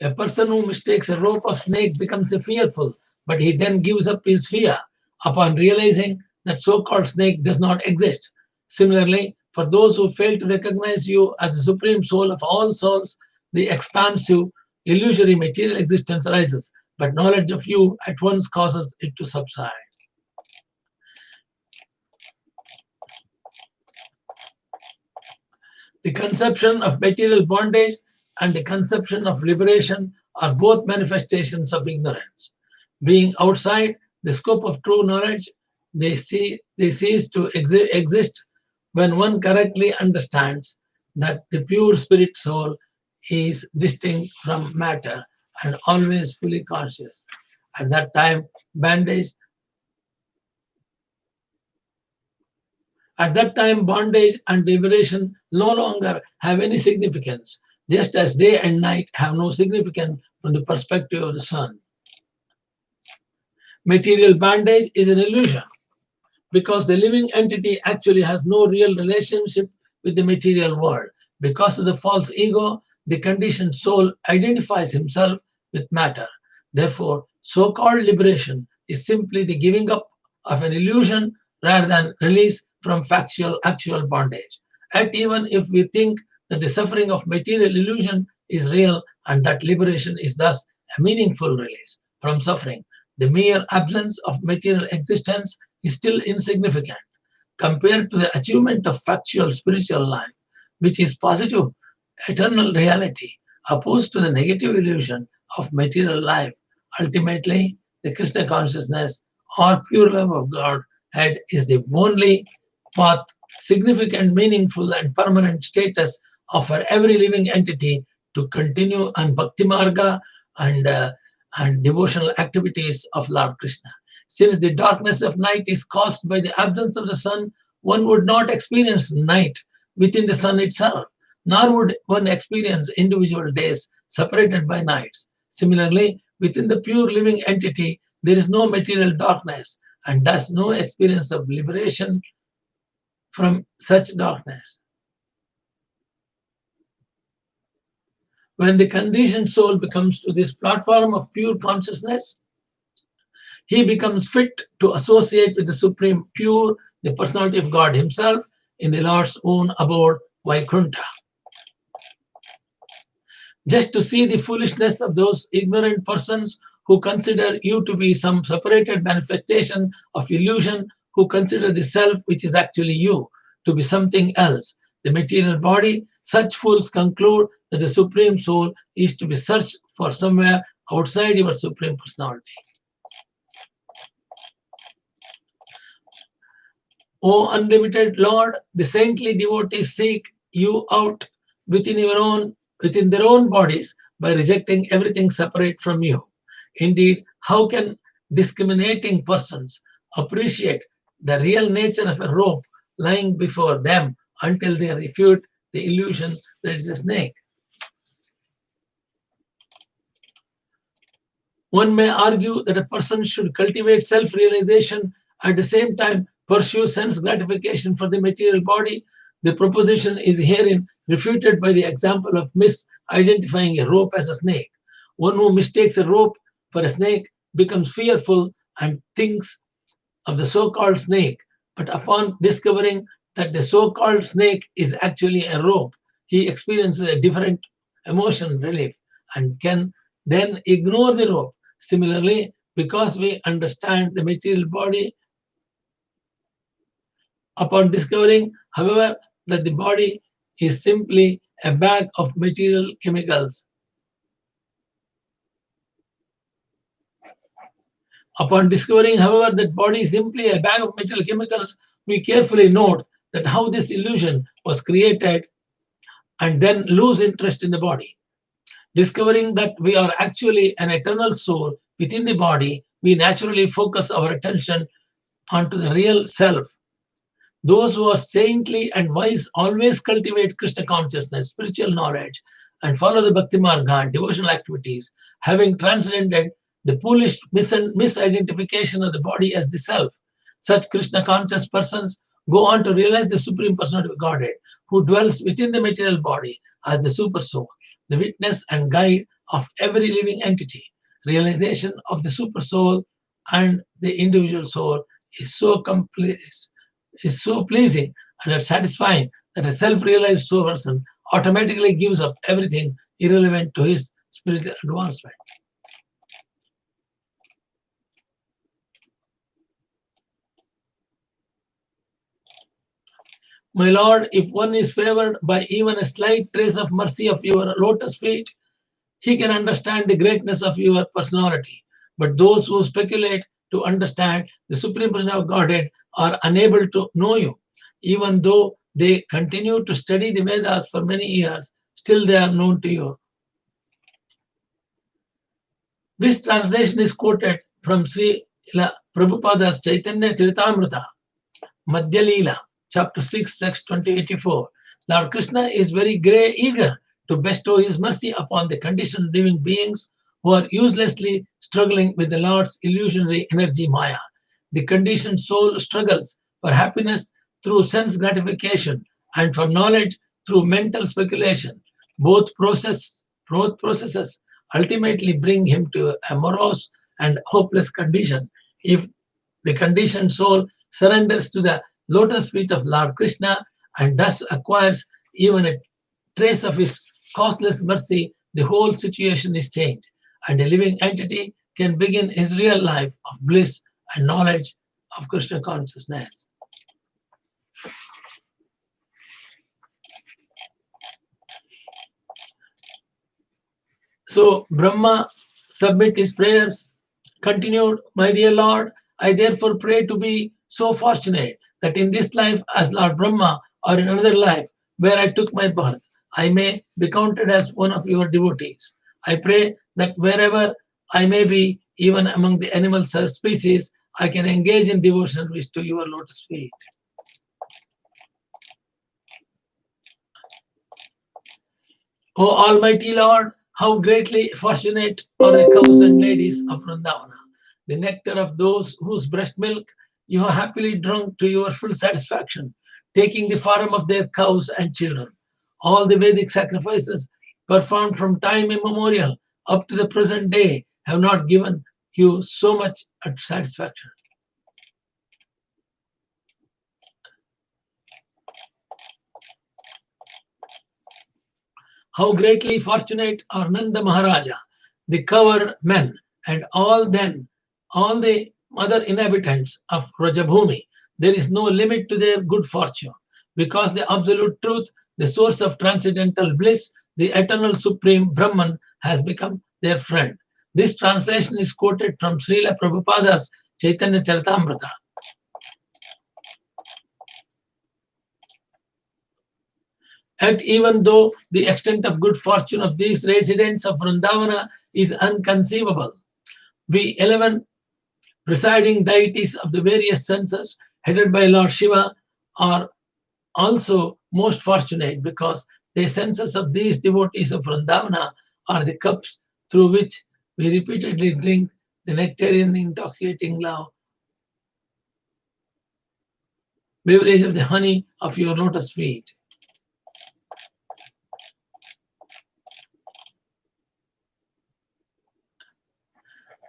A person who mistakes a rope of snake becomes fearful, but he then gives up his fear upon realizing that so-called snake does not exist. Similarly, for those who fail to recognize you as the supreme soul of all souls, the expansive illusory material existence arises, but knowledge of you at once causes it to subside. The conception of material bondage and the conception of liberation are both manifestations of ignorance. Being outside the scope of true knowledge, they cease to exist when one correctly understands that the pure spirit soul is distinct from matter and always fully conscious. At that time, bondage and liberation no longer have any significance, just as day and night have no significance from the perspective of the sun. Material bondage is an illusion because the living entity actually has no real relationship with the material world. Because of the false ego, the conditioned soul identifies himself with matter. Therefore, so-called liberation is simply the giving up of an illusion rather than release from actual bondage. And even if we think that the suffering of material illusion is real and that liberation is thus a meaningful release from suffering, the mere absence of material existence is still insignificant compared to the achievement of factual spiritual life, which is positive, eternal reality, opposed to the negative illusion of material life. Ultimately, the Krishna consciousness or pure love of God head is the only path, significant, meaningful, and permanent status of for every living entity to continue on Bhakti Marga and devotional activities of Lord Krishna. Since the darkness of night is caused by the absence of the sun, one would not experience night within the sun itself, nor would one experience individual days separated by nights. Similarly, within the pure living entity, there is no material darkness and thus no experience of liberation from such darkness. When the conditioned soul becomes to this platform of pure consciousness, he becomes fit to associate with the Supreme Pure, the personality of God himself, in the Lord's own abode, Vaikuntha. Just to see the foolishness of those ignorant persons who consider you to be some separated manifestation of illusion, who consider the self, which is actually you, to be something else, the material body, such fools conclude that the Supreme Soul is to be searched for somewhere outside your Supreme Personality. O unlimited Lord, the saintly devotees seek you out within their own bodies by rejecting everything separate from you. Indeed, how can discriminating persons appreciate the real nature of a rope lying before them until they refute the illusion that it's a snake? One may argue that a person should cultivate self-realization at the same time pursue sense gratification for the material body. The proposition is herein refuted by the example of misidentifying a rope as a snake. One who mistakes a rope for a snake becomes fearful and thinks of the so-called snake, but upon discovering that the so-called snake is actually a rope, he experiences a different emotion relief and can then ignore the rope. Similarly, because we understand the material body, upon discovering, however, that the body is simply a bag of material chemicals, upon discovering, however, that body is simply a bag of material chemicals, we carefully note that how this illusion was created and then lose interest in the body. Discovering that we are actually an eternal soul within the body, we naturally focus our attention onto the real self. Those who are saintly and wise always cultivate Krishna consciousness, spiritual knowledge, and follow the Bhakti Marga and devotional activities, having transcended the foolish misidentification of the body as the self. Such Krishna conscious persons go on to realize the Supreme Personality of Godhead, who dwells within the material body as the Super Soul, the witness and guide of every living entity. Realization of the Super Soul and the individual soul is so pleasing and satisfying that a self-realized soul person automatically gives up everything irrelevant to his spiritual advancement. My Lord, if one is favored by even a slight trace of mercy of your lotus feet, he can understand the greatness of your personality. But those who speculate to understand the Supreme Person of Godhead are unable to know you. Even though they continue to study the Vedas for many years, still they are known to you. This translation is quoted from Sri Prabhupada's Chaitanya Charitamrita, Madhya Leela, chapter 6, text 2084. Lord Krishna is very eager to bestow his mercy upon the conditioned living beings who are uselessly struggling with the Lord's illusionary energy Maya. The conditioned soul struggles for happiness through sense gratification and for knowledge through mental speculation. Both processes ultimately bring him to a morose and hopeless condition. If the conditioned soul surrenders to the lotus feet of Lord Krishna and thus acquires even a trace of his causeless mercy, the whole situation is changed, and a living entity can begin his real life of bliss and knowledge of Krishna consciousness. So Brahma submit his prayers, continued, my dear Lord, I therefore pray to be so fortunate that in this life as Lord Brahma or in another life where I took my birth, I may be counted as one of your devotees. I pray that wherever I may be, even among the animal species, I can engage in devotional wish to your lotus feet. O Almighty Lord, how greatly fortunate are the cows and ladies of Vrindavana, the nectar of those whose breast milk you have happily drunk to your full satisfaction, taking the form of their cows and children. All the Vedic sacrifices performed from time immemorial up to the present day have not given you so much satisfaction. How greatly fortunate are Nanda Maharaja, the covered men, and all the other inhabitants of Rajabhumi. There is no limit to their good fortune, because the absolute truth, the source of transcendental bliss, the eternal supreme Brahman, has become their friend. This translation is quoted from Srila Prabhupada's Chaitanya Charitamrita. And even though the extent of good fortune of these residents of Vrindavana is inconceivable, we 11 presiding deities of the various senses, headed by Lord Shiva, are also most fortunate because the senses of these devotees of Vrindavana are the cups through which we repeatedly drink the nectarian intoxicating love, beverage of the honey of your lotus feet.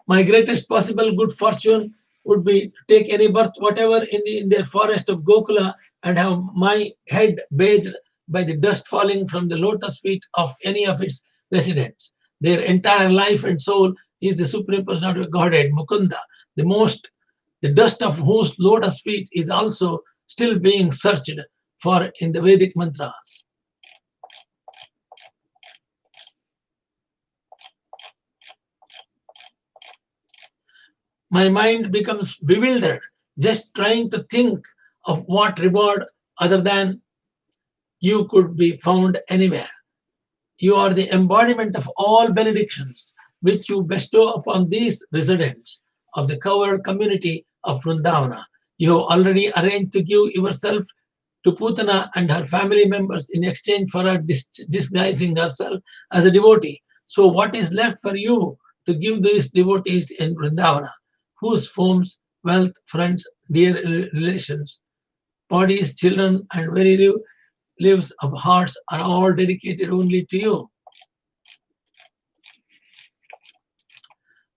My greatest possible good fortune would be to take any birth, whatever, in their forest of Gokula and have my head bathed by the dust falling from the lotus feet of any of its residents. Their entire life and soul is the Supreme Personality of Godhead, Mukunda, the dust of whose lotus feet is also still being searched for in the Vedic mantras. My mind becomes bewildered just trying to think of what reward other than you could be found anywhere. You are the embodiment of all benedictions which you bestow upon these residents of the covered community of Vrindavana. You have already arranged to give yourself to Putana and her family members in exchange for her disguising herself as a devotee. So what is left for you to give these devotees in Vrindavana, whose homes, wealth, friends, dear relations, bodies, children, and very lives of hearts are all dedicated only to you?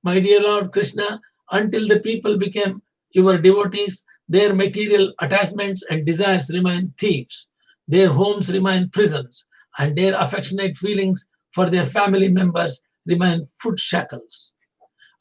My dear Lord Krishna, until the people became your devotees, their material attachments and desires remain thieves, their homes remain prisons, and their affectionate feelings for their family members remain foot shackles.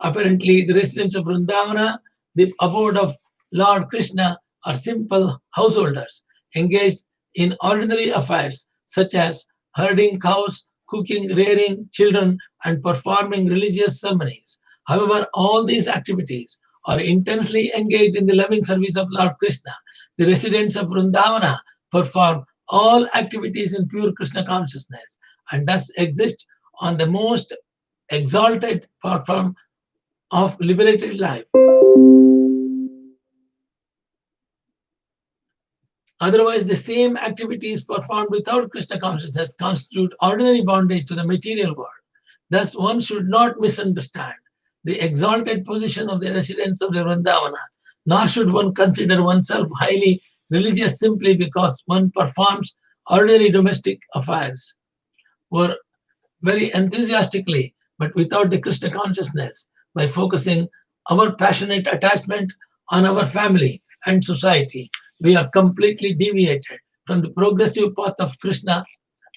Apparently, the residents of Vrindavana, the abode of Lord Krishna, are simple householders engaged in ordinary affairs such as herding cows, cooking, rearing children, and performing religious ceremonies. However, all these activities are intensely engaged in the loving service of Lord Krishna. The residents of Vrindavana perform all activities in pure Krishna consciousness and thus exist on the most exalted platform of liberated life. Otherwise, the same activities performed without Krishna consciousness constitute ordinary bondage to the material world. Thus, one should not misunderstand the exalted position of the residents of the Vrindavana, nor should one consider oneself highly religious simply because one performs ordinary domestic affairs or very enthusiastically, but without the Krishna consciousness, by focusing our passionate attachment on our family and society, we are completely deviated from the progressive path of Krishna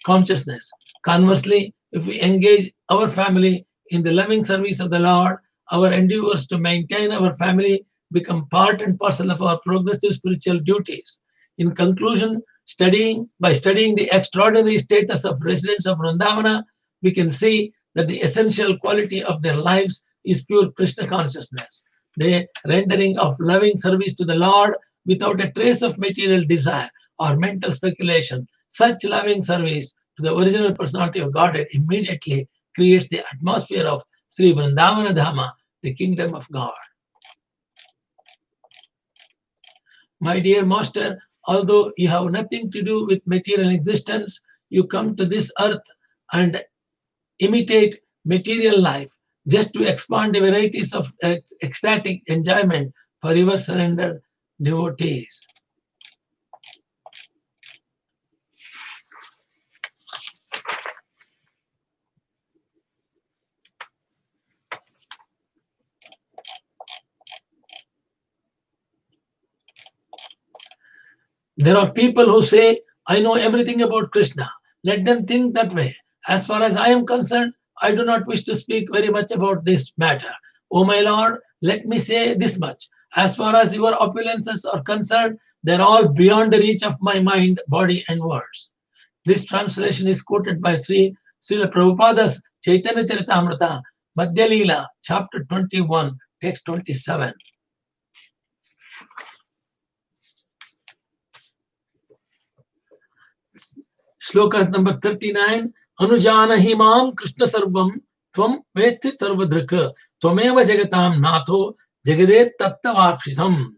consciousness. Conversely, if we engage our family in the loving service of the Lord, our endeavors to maintain our family become part and parcel of our progressive spiritual duties. In conclusion, studying the extraordinary status of residents of Vrindavana, we can see that the essential quality of their lives is pure Krishna consciousness, the rendering of loving service to the Lord without a trace of material desire or mental speculation. Such loving service to the original personality of Godhead immediately creates the atmosphere of Sri Vrindavana Dhama, the kingdom of God. My dear master, although you have nothing to do with material existence, you come to this earth and imitate material life just to expand the varieties of ecstatic enjoyment for your surrendered devotees. There are people who say, I know everything about Krishna. Let them think that way. As far as I am concerned, I do not wish to speak very much about this matter. O my Lord, let me say this much. As far as your opulences are concerned, they're all beyond the reach of my mind, body, and words. This translation is quoted by Srila Prabhupada's Chaitanya Charitamrita, Madhya Leela, chapter 21, text 27. Shloka number 39. Anujana himam Krishna sarvam tvam vetsi sarvadrika tvameva jagatam natho jagade tattavapshitam.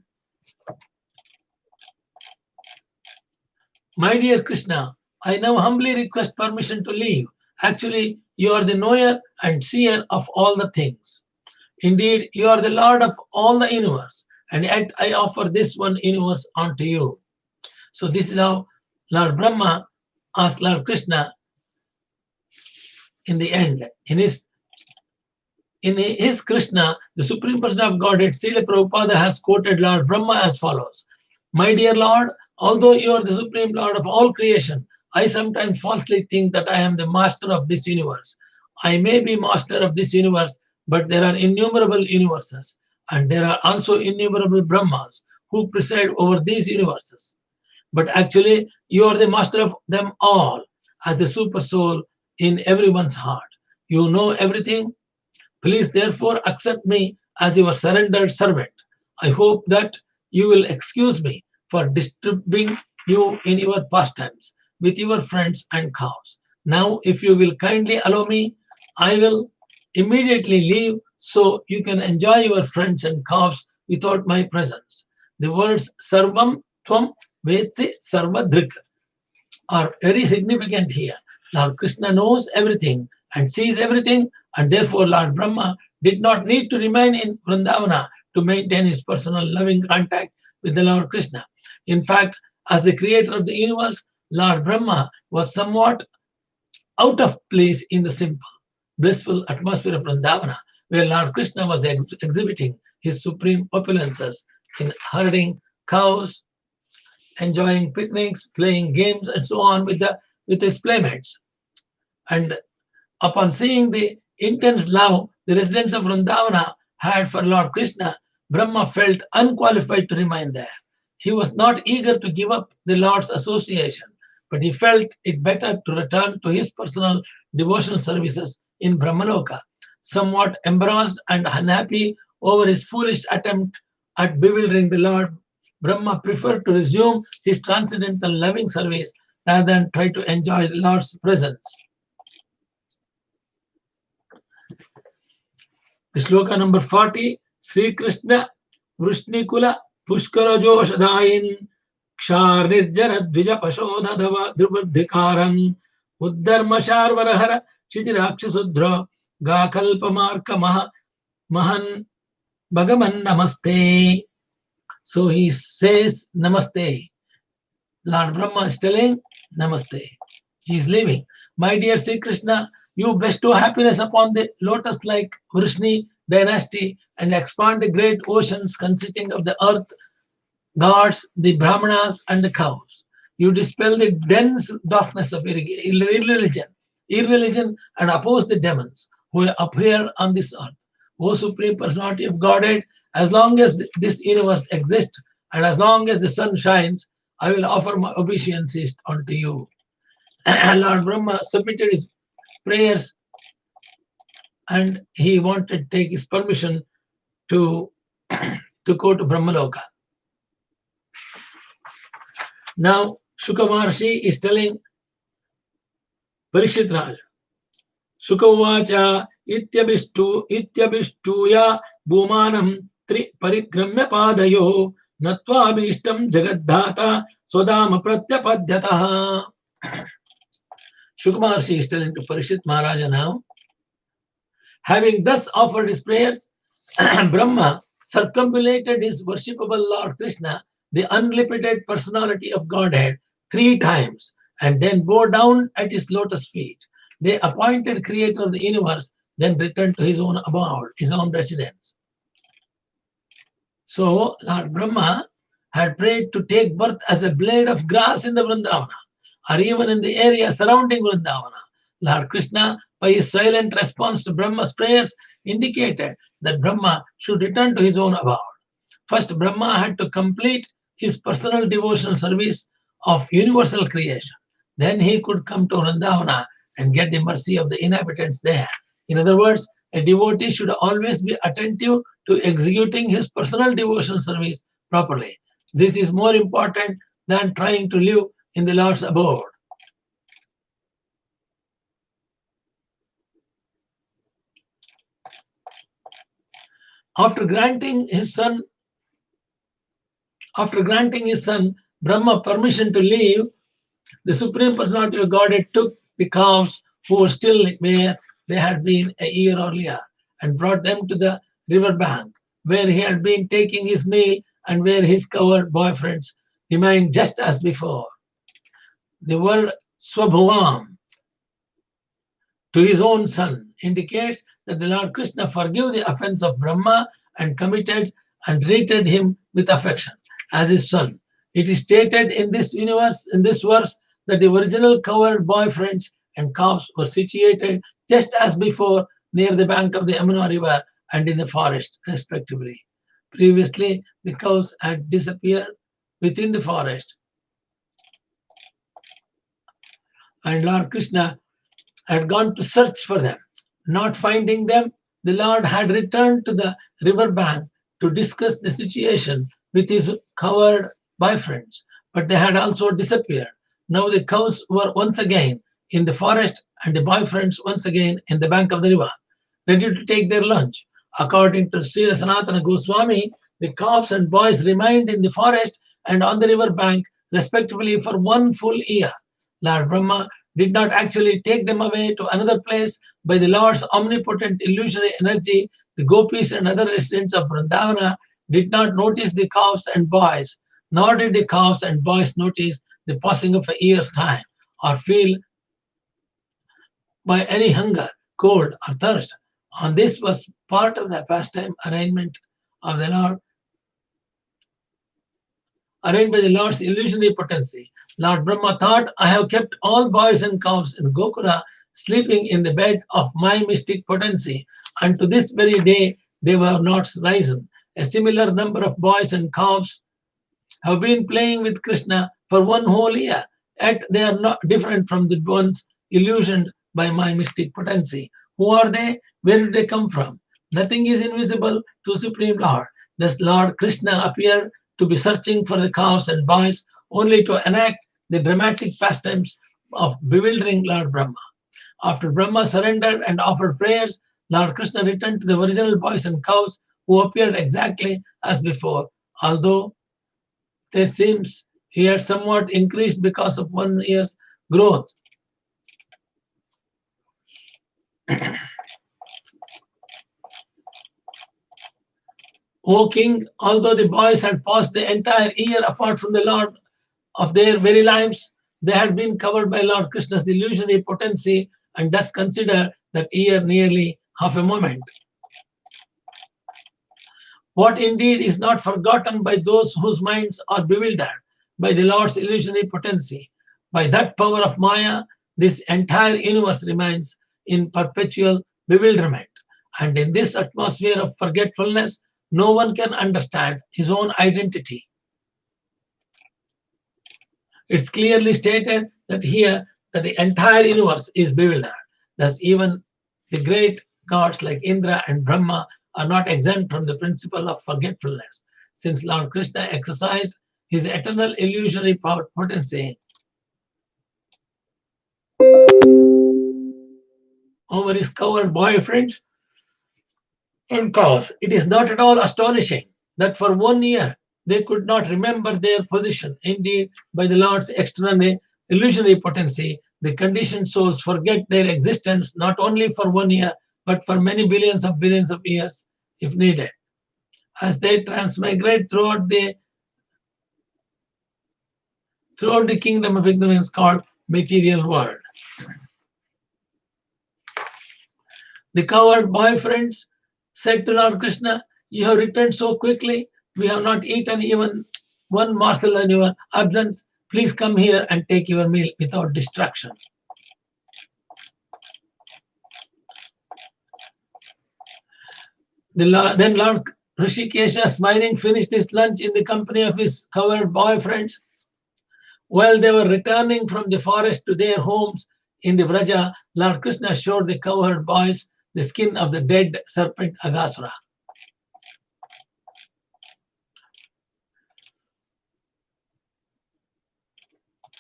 My dear Krishna, I now humbly request permission to leave. Actually, you are the knower and seer of all the things. Indeed, you are the Lord of all the universe, and yet I offer this one universe unto you. So this is how Lord Brahma asked Lord Krishna in the end. In his Krishna, the Supreme Person of Godhead, Srila Prabhupada has quoted Lord Brahma as follows. My dear Lord, although you are the Supreme Lord of all creation, I sometimes falsely think that I am the master of this universe. I may be master of this universe, but there are innumerable universes, and there are also innumerable Brahmas who preside over these universes. But actually, you are the master of them all as the super soul in everyone's heart. You know everything. Please therefore accept me as your surrendered servant. I hope that you will excuse me for disturbing you in your pastimes with your friends and cows. Now, if you will kindly allow me, I will immediately leave so you can enjoy your friends and cows without my presence. The words sarvam tvam vetsi sarvadrik are very significant here. Lord Krishna knows everything and sees everything, and therefore Lord Brahma did not need to remain in Vrindavana to maintain his personal loving contact with the Lord Krishna. In fact, as the creator of the universe, Lord Brahma was somewhat out of place in the simple, blissful atmosphere of Vrindavana, where Lord Krishna was exhibiting his supreme opulences in herding cows, enjoying picnics, playing games, and so on with his playmates. And upon seeing the intense love the residents of Vrindavana had for Lord Krishna, Brahma felt unqualified to remain there. He was not eager to give up the Lord's association, but he felt it better to return to his personal devotional services in Brahmaloka. Somewhat embarrassed and unhappy over his foolish attempt at bewildering the Lord, Brahma preferred to resume his transcendental loving service rather than try to enjoy the Lord's presence. The sloka number 40, Sri Krishna Vrishnikula Pushkara Joshadayin Kshar Nirjara Dvija Pashodhadava Drupadhikaran Uddharma Sharvarahara Chidirakshasudra Gakalpamarka Mahan Bhagavan Namaste. So he says Namaste. Lord Brahma is telling Namaste. He is leaving. My dear Sri Krishna, you bestow happiness upon the lotus-like Vrishni dynasty and expand the great oceans consisting of the earth, gods, the Brahmanas, and the cows. You dispel the dense darkness of irreligion, and oppose the demons who appear on this earth. O Supreme Personality of Godhead, as long as this universe exists and as long as the sun shines, I will offer my obeisances unto you. Lord Brahma submitted his prayers and he wanted to take his permission to go to Brahmaloka. Now, Shuka Maharshi is telling Parikshit Raj, Sukavacha ityabhishtuya bhumanam tri parikramya padayo natva abhishtam jagaddhata swadama pratyapadyataha. Shuka Maharshi is telling to Parikshit Maharaja now, having thus offered his prayers, Brahma circumambulated his worshipable Lord Krishna, the unlimited personality of Godhead, 3 times, and then bowed down at his lotus feet. The appointed creator of the universe then returned to his own abode, his own residence. So Lord Brahma had prayed to take birth as a blade of grass in the Vrindavana, or even in the area surrounding Vrindavana. Lord Krishna, by his silent response to Brahma's prayers, indicated that Brahma should return to his own abode. First, Brahma had to complete his personal devotional service of universal creation. Then he could come to Vrindavana and get the mercy of the inhabitants there. In other words, a devotee should always be attentive to executing his personal devotional service properly. This is more important than trying to live in the Lord's abode. After granting his son Brahma permission to leave, the Supreme Personality of Godhead took the cows who were still where they had been a year earlier and brought them to the river bank where he had been taking his meal and where his coward boyfriends remained just as before. The word Swabhuvam, to his own son, indicates that the Lord Krishna forgave the offense of Brahma and committed and treated him with affection as his son. It is stated in this verse that the original coward boyfriends and cows were situated just as before near the bank of the Yamuna river and in the forest, respectively. Previously, the cows had disappeared within the forest, and Lord Krishna had gone to search for them. Not finding them, the Lord had returned to the river bank to discuss the situation with his coward boyfriends, but they had also disappeared. Now the cows were once again in the forest and the boyfriends once again in the bank of the river, ready to take their lunch. According to Sri Sanatana Goswami, the cows and boys remained in the forest and on the river bank, respectively, for 1 full year. Lord Brahma did not actually take them away to another place. By the Lord's omnipotent illusory energy, the gopis and other residents of Vrindavana did not notice the cows and boys, nor did the cows and boys notice the passing of a year's time or feel by any hunger, cold, or thirst. And this was part of the pastime arrangement of the Lord, arranged by the Lord's illusionary potency. Lord Brahma thought, I have kept all boys and cows in Gokula sleeping in the bed of my mystic potency, and to this very day they were not risen. A similar number of boys and calves have been playing with Krishna for one whole year, yet they are not different from the ones illusioned by my mystic potency. Who are they? Where did they come from? Nothing is invisible to Supreme Lord. Thus Lord Krishna appeared to be searching for the cows and boys, only to enact the dramatic pastimes of bewildering Lord Brahma. After Brahma surrendered and offered prayers, Lord Krishna returned to the original boys and cows, who appeared exactly as before, although there seems he had somewhat increased because of 1 year's growth. O king, although the boys had passed the entire year apart from the Lord of their very lives, they had been covered by Lord Krishna's illusionary potency and thus consider that year nearly half a moment. What indeed is not forgotten by those whose minds are bewildered by the Lord's illusionary potency. By that power of Maya, this entire universe remains in perpetual bewilderment. And in this atmosphere of forgetfulness, no one can understand his own identity. It's clearly stated that here that the entire universe is bewildered. Thus, even the great gods like Indra and Brahma are not exempt from the principle of forgetfulness, since Lord Krishna exercised his eternal illusionary potency over his coward boyfriends and cows. It is not at all astonishing that for 1 year they could not remember their position. Indeed, by the Lord's external illusionary potency, the conditioned souls forget their existence not only for 1 year, but for many billions of years if needed, as they transmigrate throughout the kingdom of ignorance called material world. The coward boyfriends said to Lord Krishna, "You have returned so quickly, we have not eaten even one morsel in your absence. Please come here and take your meal without distraction." Then Lord Rishikesha, smiling, finished his lunch in the company of his coward boyfriends. While they were returning from the forest to their homes in the Vraja, Lord Krishna showed the cowherd boys the skin of the dead serpent Aghasura.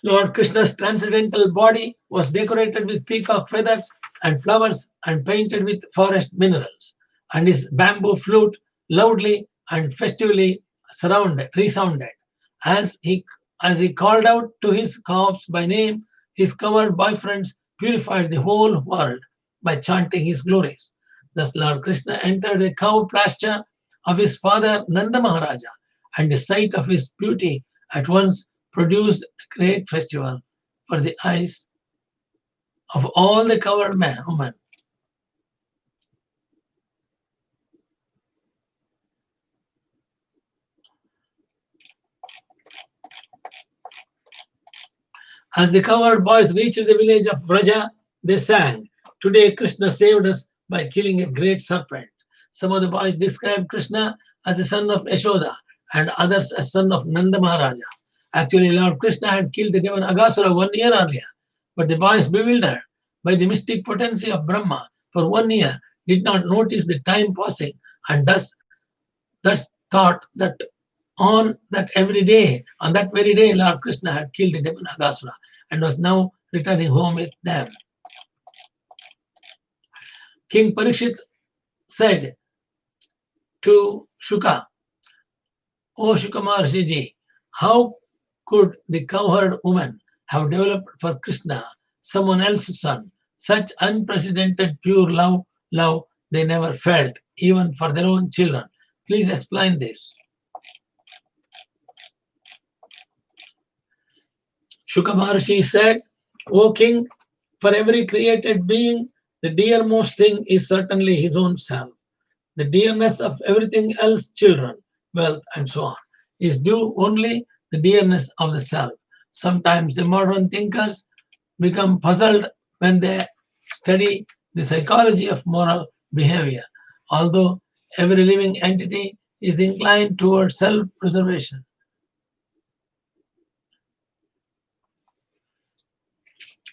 Lord Krishna's transcendental body was decorated with peacock feathers and flowers and painted with forest minerals, and his bamboo flute loudly and festively resounded. As he called out to his calves by name, his cowherd boyfriends purified the whole world by chanting his glories. Thus Lord Krishna entered the cow pasture of his father Nanda Maharaja, and the sight of his beauty at once produced a great festival for the eyes of all the cowherd women. As the cowherd boys reached the village of Vraja, they sang, "Today Krishna saved us by killing a great serpent." Some of the boys described Krishna as the son of Yashoda and others as son of Nanda Maharaja. Actually, Lord Krishna had killed the demon Aghasura 1 year earlier, but the boys, bewildered by the mystic potency of Brahma for 1 year, did not notice the time passing, and thus thought that on that very day, Lord Krishna had killed the demon Aghasura and was now returning home with them. King Parikshit said to Shuka, "O Shuka Maharshi ji, how could the cowherd woman have developed for Krishna, someone else's son, such unprecedented pure love they never felt, even for their own children? Please explain this." Shuka Maharshi said, "O king, for every created being, the dearmost thing is certainly his own self. The dearness of everything else, children, wealth, and so on, is due only the dearness of the self. Sometimes the modern thinkers become puzzled when they study the psychology of moral behavior, although every living entity is inclined towards self-preservation.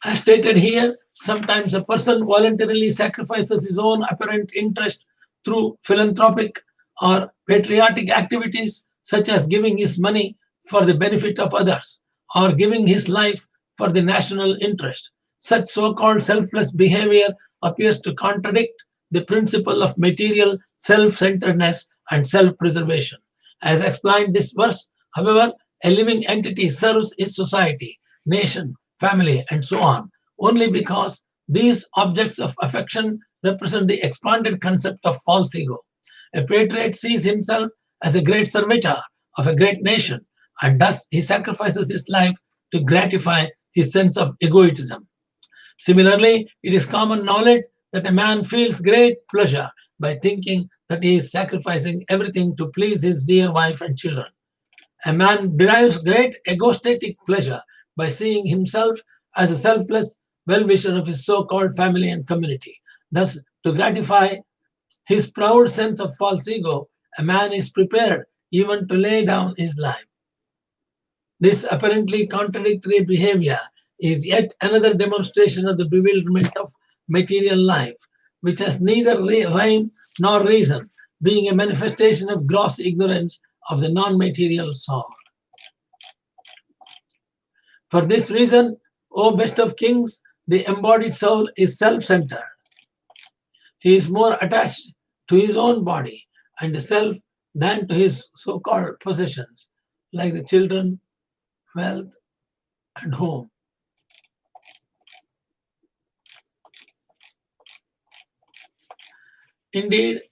As stated here, sometimes a person voluntarily sacrifices his own apparent interest through philanthropic or patriotic activities, such as giving his money for the benefit of others or giving his life for the national interest. Such so-called selfless behavior appears to contradict the principle of material self-centeredness and self-preservation. As explained in this verse, however, a living entity serves its society, nation, family, and so on, only because these objects of affection represent the expanded concept of false ego. A patriot sees himself as a great servitor of a great nation, and thus he sacrifices his life to gratify his sense of egoism. Similarly, it is common knowledge that a man feels great pleasure by thinking that he is sacrificing everything to please his dear wife and children. A man derives great egostatic pleasure by seeing himself as a selfless well-wisher of his so-called family and community. Thus, to gratify his proud sense of false ego, a man is prepared even to lay down his life. This apparently contradictory behavior is yet another demonstration of the bewilderment of material life, which has neither rhyme nor reason, being a manifestation of gross ignorance of the non-material soul. For this reason, O best of kings, the embodied soul is self-centered. He is more attached to his own body and the self than to his so-called possessions, like the children, wealth, and home. Indeed,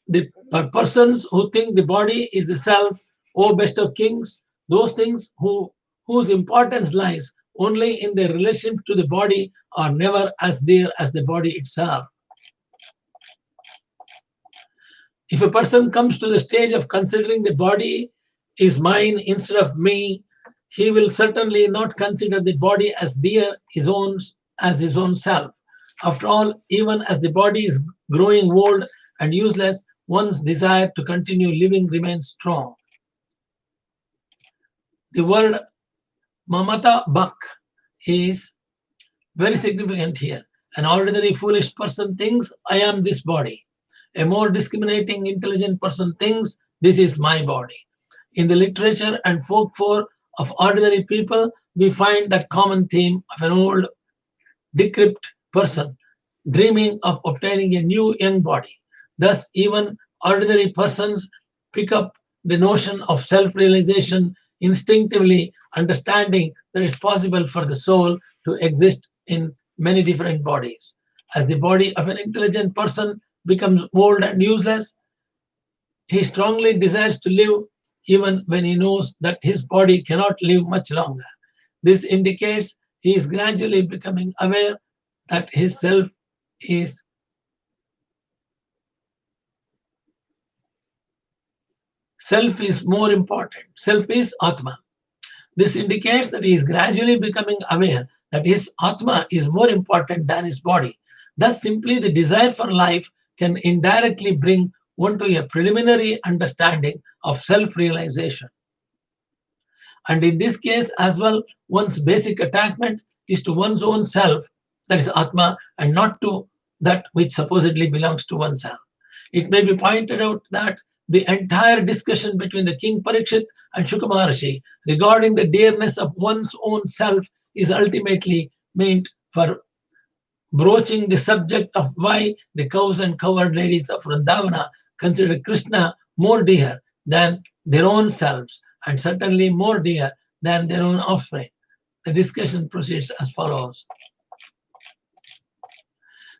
for persons who think the body is the self, O best of kings, those things whose importance lies only in their relation to the body are never as dear as the body itself. If a person comes to the stage of considering the body is mine instead of me, he will certainly not consider the body as dear as his own self. After all, even as the body is growing old and useless, one's desire to continue living remains strong. The word mamata bak is very significant here. An ordinary foolish person thinks, I am this body. A more discriminating, intelligent person thinks, this is my body. In the literature and folklore of ordinary people, we find that common theme of an old, decrepit person dreaming of obtaining a new young body. Thus, even ordinary persons pick up the notion of self-realization instinctively, understanding that it's possible for the soul to exist in many different bodies. As the body of an intelligent person becomes old and useless, he strongly desires to live even when he knows that his body cannot live much longer. This indicates he is gradually becoming aware that his self is more important. Self is Atma. This indicates that he is gradually becoming aware that his Atma is more important than his body. Thus, simply the desire for life can indirectly bring one to a preliminary understanding of self-realization. And in this case as well, one's basic attachment is to one's own self, that is Atma, and not to that which supposedly belongs to oneself. It may be pointed out that the entire discussion between the King Parikshit and Shuka Maharshi regarding the dearness of one's own self is ultimately meant for broaching the subject of why the cows and cowherd ladies of Vrindavana consider Krishna more dear than their own selves, and certainly more dear than their own offspring. The discussion proceeds as follows.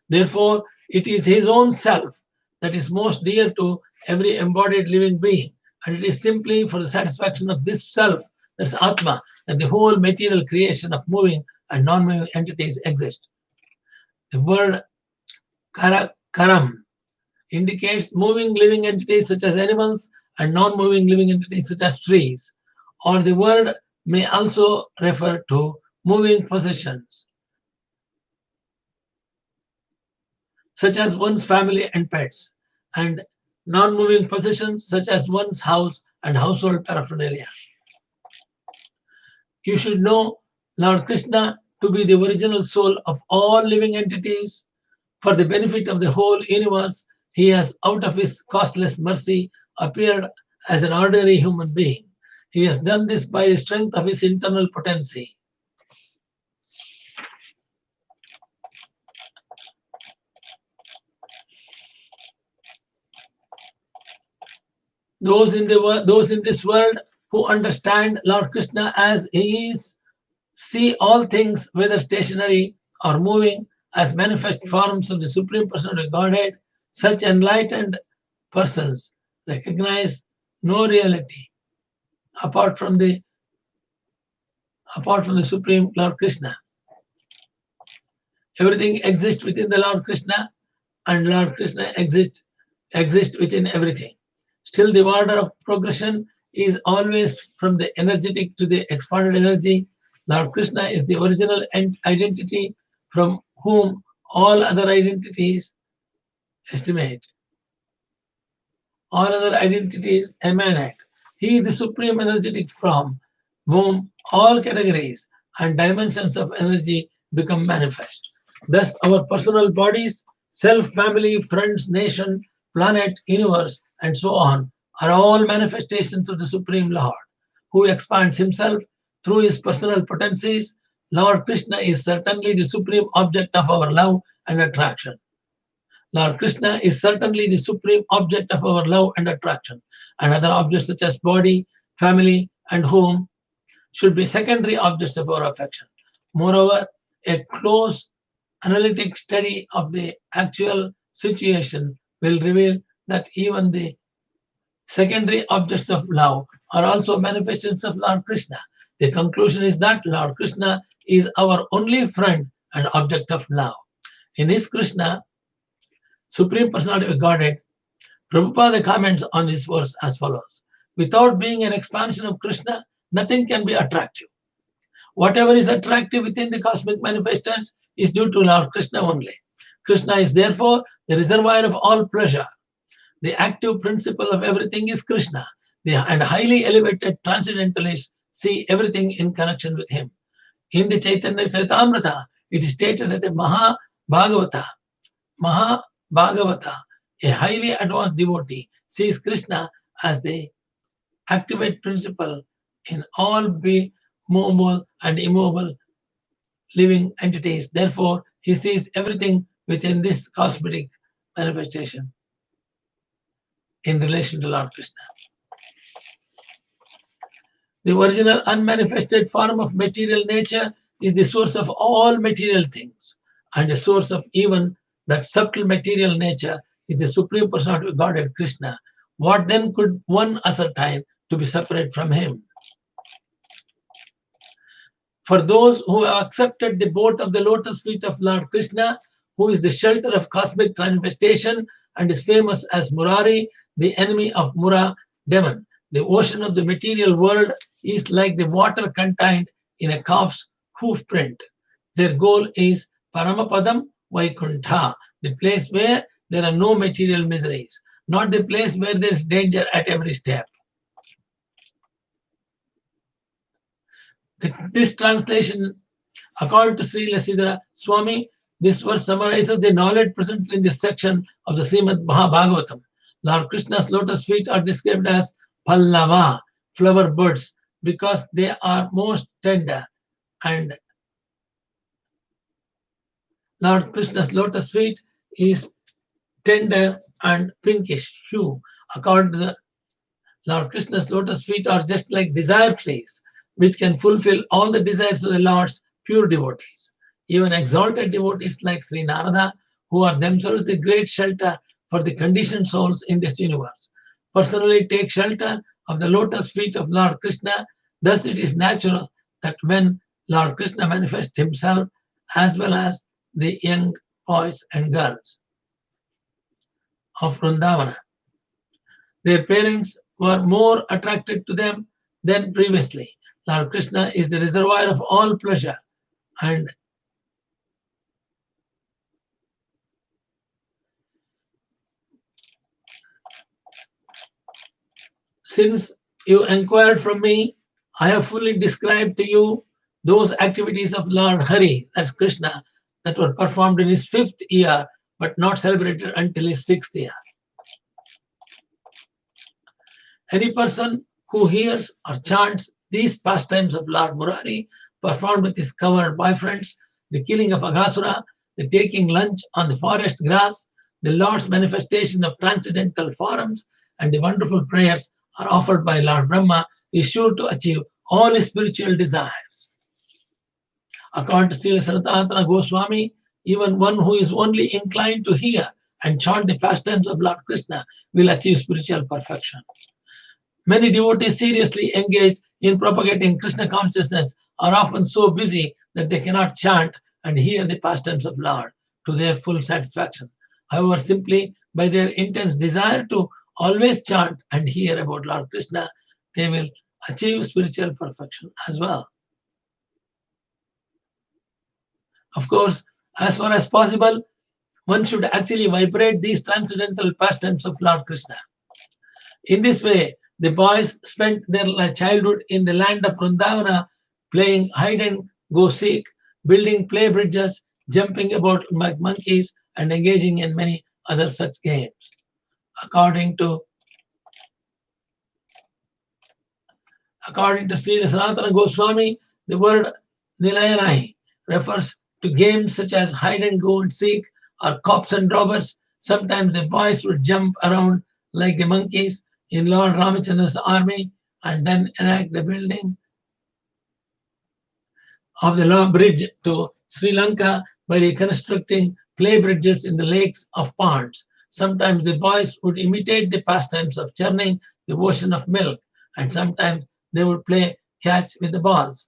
Therefore, it is his own self that is most dear to every embodied living being, and it is simply for the satisfaction of this self, that's Atma, that the whole material creation of moving and non-moving entities exist. The word karam indicates moving living entities such as animals and non-moving living entities such as trees, or the word may also refer to moving possessions. such as one's family and pets, and non-moving possessions such as one's house and household paraphernalia. You should know Lord Krishna to be the original soul of all living entities. For the benefit of the whole universe, he has, out of his costless mercy, appeared as an ordinary human being. He has done this by the strength of his internal potency. Those in this world who understand Lord Krishna as he is see all things, whether stationary or moving, as manifest forms of the Supreme Personality of Godhead. Such enlightened persons recognize no reality apart from the Supreme Lord Krishna. Everything exists within the Lord Krishna, and Lord Krishna exists within everything. Still, the order of progression is always from the energetic to the expanded energy. Lord Krishna is the original identity from whom all other identities emanate. He is the supreme energetic from whom all categories and dimensions of energy become manifest. Thus, our personal bodies, self, family, friends, nation, planet, universe, and so on are all manifestations of the Supreme Lord, who expands himself through his personal potencies. Lord Krishna is certainly the supreme object of our love and attraction. Lord Krishna is certainly the supreme object of our love and attraction, and other objects such as body, family, and home should be secondary objects of our affection. Moreover, a close analytic study of the actual situation will reveal that even the secondary objects of love are also manifestations of Lord Krishna. The conclusion is that Lord Krishna is our only friend and object of love. In his Krishna, Supreme Personality of Godhead, Prabhupada comments on his verse as follows: without being an expansion of Krishna, nothing can be attractive. Whatever is attractive within the cosmic manifestors is due to Lord Krishna only. Krishna is therefore the reservoir of all pleasure. The active principle of everything is Krishna, and highly elevated transcendentalists see everything in connection with him. In the Chaitanya Charitamrita, it is stated that a Bhagavata, a highly advanced devotee, sees Krishna as the activate principle in all movable and immovable living entities. Therefore, he sees everything within this cosmic manifestation in relation to Lord Krishna. The original unmanifested form of material nature is the source of all material things, and the source of even that subtle material nature is the Supreme Personality of Godhead, Krishna. What then could one ascertain to be separate from him? For those who have accepted the boat of the lotus feet of Lord Krishna, who is the shelter of cosmic manifestation and is famous as Murari, the enemy of Mura, demon, the ocean of the material world is like the water contained in a calf's hoof print. Their goal is Paramapadam Vaikuntha, the place where there are no material miseries, not the place where there is danger at every step. This translation, according to Sri Lasidhara Swami, this verse summarizes the knowledge present in this section of the Srimad Bhagavatam. Lord Krishna's lotus feet are described as Pallava, flower buds, because they are most tender, and Lord Krishna's lotus feet is tender and pinkish hue. According to the Lord Krishna's lotus feet are just like desire trees, which can fulfill all the desires of the Lord's pure devotees. Even exalted devotees like Sri Narada, who are themselves the great shelter for the conditioned souls in this universe, personally take shelter of the lotus feet of Lord Krishna. Thus it is natural that when Lord Krishna manifests himself, as well as the young boys and girls of Vrindavana, their parents were more attracted to them than previously. Lord Krishna is the reservoir of all pleasure, and Since you inquired from me, I have fully described to you those activities of Lord Hari, that's Krishna, that were performed in his 5th year, but not celebrated until his 6th year. Any person who hears or chants these pastimes of Lord Murari performed with his covered boyfriends, the killing of Aghasura, the taking lunch on the forest grass, the Lord's manifestation of transcendental forms, and the wonderful prayers are offered by Lord Brahma is sure to achieve all his spiritual desires. According to Srila Sanatana Goswami, even one who is only inclined to hear and chant the pastimes of Lord Krishna will achieve spiritual perfection. Many devotees seriously engaged in propagating Krishna consciousness are often so busy that they cannot chant and hear the pastimes of Lord to their full satisfaction. However, simply by their intense desire to always chant and hear about Lord Krishna, they will achieve spiritual perfection as well. Of course, as far as possible, one should actually vibrate these transcendental pastimes of Lord Krishna. In this way, the boys spent their childhood in the land of Vrindavana playing hide and go seek, building play bridges, jumping about like monkeys, and engaging in many other such games. According to Srila Sanatana Goswami, the word Nilayanai refers to games such as hide and go and seek or cops and robbers. Sometimes the boys would jump around like the monkeys in Lord Ramachandra's army and then enact the building of the Law Bridge to Sri Lanka by reconstructing play bridges in the lakes of ponds. Sometimes the boys would imitate the pastimes of churning the ocean of milk, and sometimes they would play catch with the balls.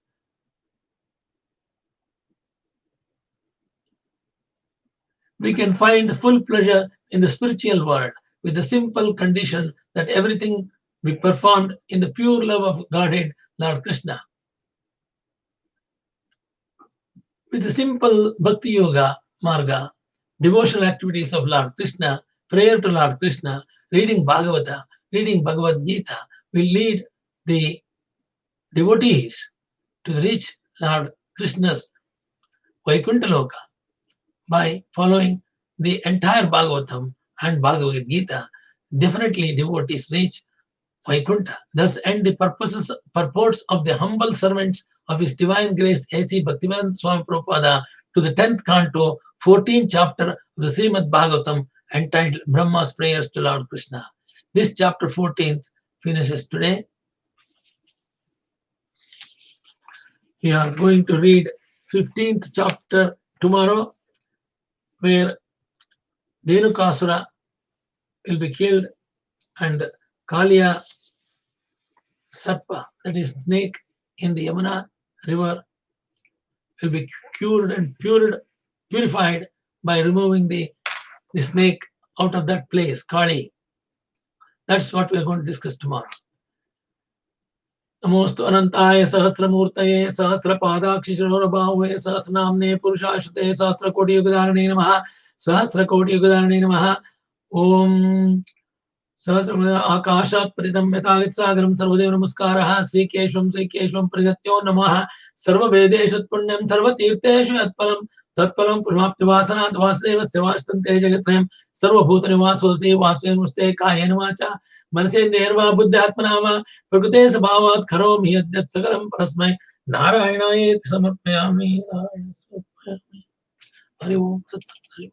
We can find full pleasure in the spiritual world with the simple condition that everything be performed in the pure love of Godhead, Lord Krishna. With the simple Bhakti Yoga Marga, devotional activities of Lord Krishna, prayer to Lord Krishna, reading Bhagavata, reading Bhagavad Gita will lead the devotees to reach Lord Krishna's Vaikuntha by following the entire Bhagavatam and Bhagavad Gita. Definitely devotees reach Vaikuntha. Thus end the purports of the humble servants of His Divine Grace A.C. Bhaktivedanta Swami Prabhupada to the 10th canto, 14th chapter of the Srimad Bhagavatam entitled Brahma's Prayers to Lord Krishna. This chapter 14th finishes today. We are going to read 15th chapter tomorrow, where Dhenukasura will be killed and Kaliya Sarpa, that is snake in the Yamuna river, will be cured and purified by removing the snake out of that place, Kali. That's what we're going to discuss tomorrow. नमोस्तु अनंताय सहस्रमूर्तये सहस्रपादाक्षिशोरबाहुवे सहस्रनाम्ने पुरुषाश्रुते सहस्रकोटियुगधारिणे नमः सहस्रकोटियुगधारिणे नमः ओम सहस्र आकाशात् पतितं यथागतसागरं सर्वदेव नमस्कारः श्रीकेशवं प्रगत्यो नमः सर्ववेदेषु पुण्यं सर्वतीर्थेषु यत्फलं तत्फलं पुष्माप्तिवासनात् वासुदेवस्य वासन्ते जगत्रयं सर्वभूतनिवासोऽसि वासुदेवमुस्ते कायेन वाचा मनसेन्द्रियैर्वा बुद्ध्यात्मना वा प्रकृते स्वभावात् करोमि यद्यत् सकलं परस्मै नारायणायेति समर्पयामि। हरि ओम तत्सत्। हरि ओम।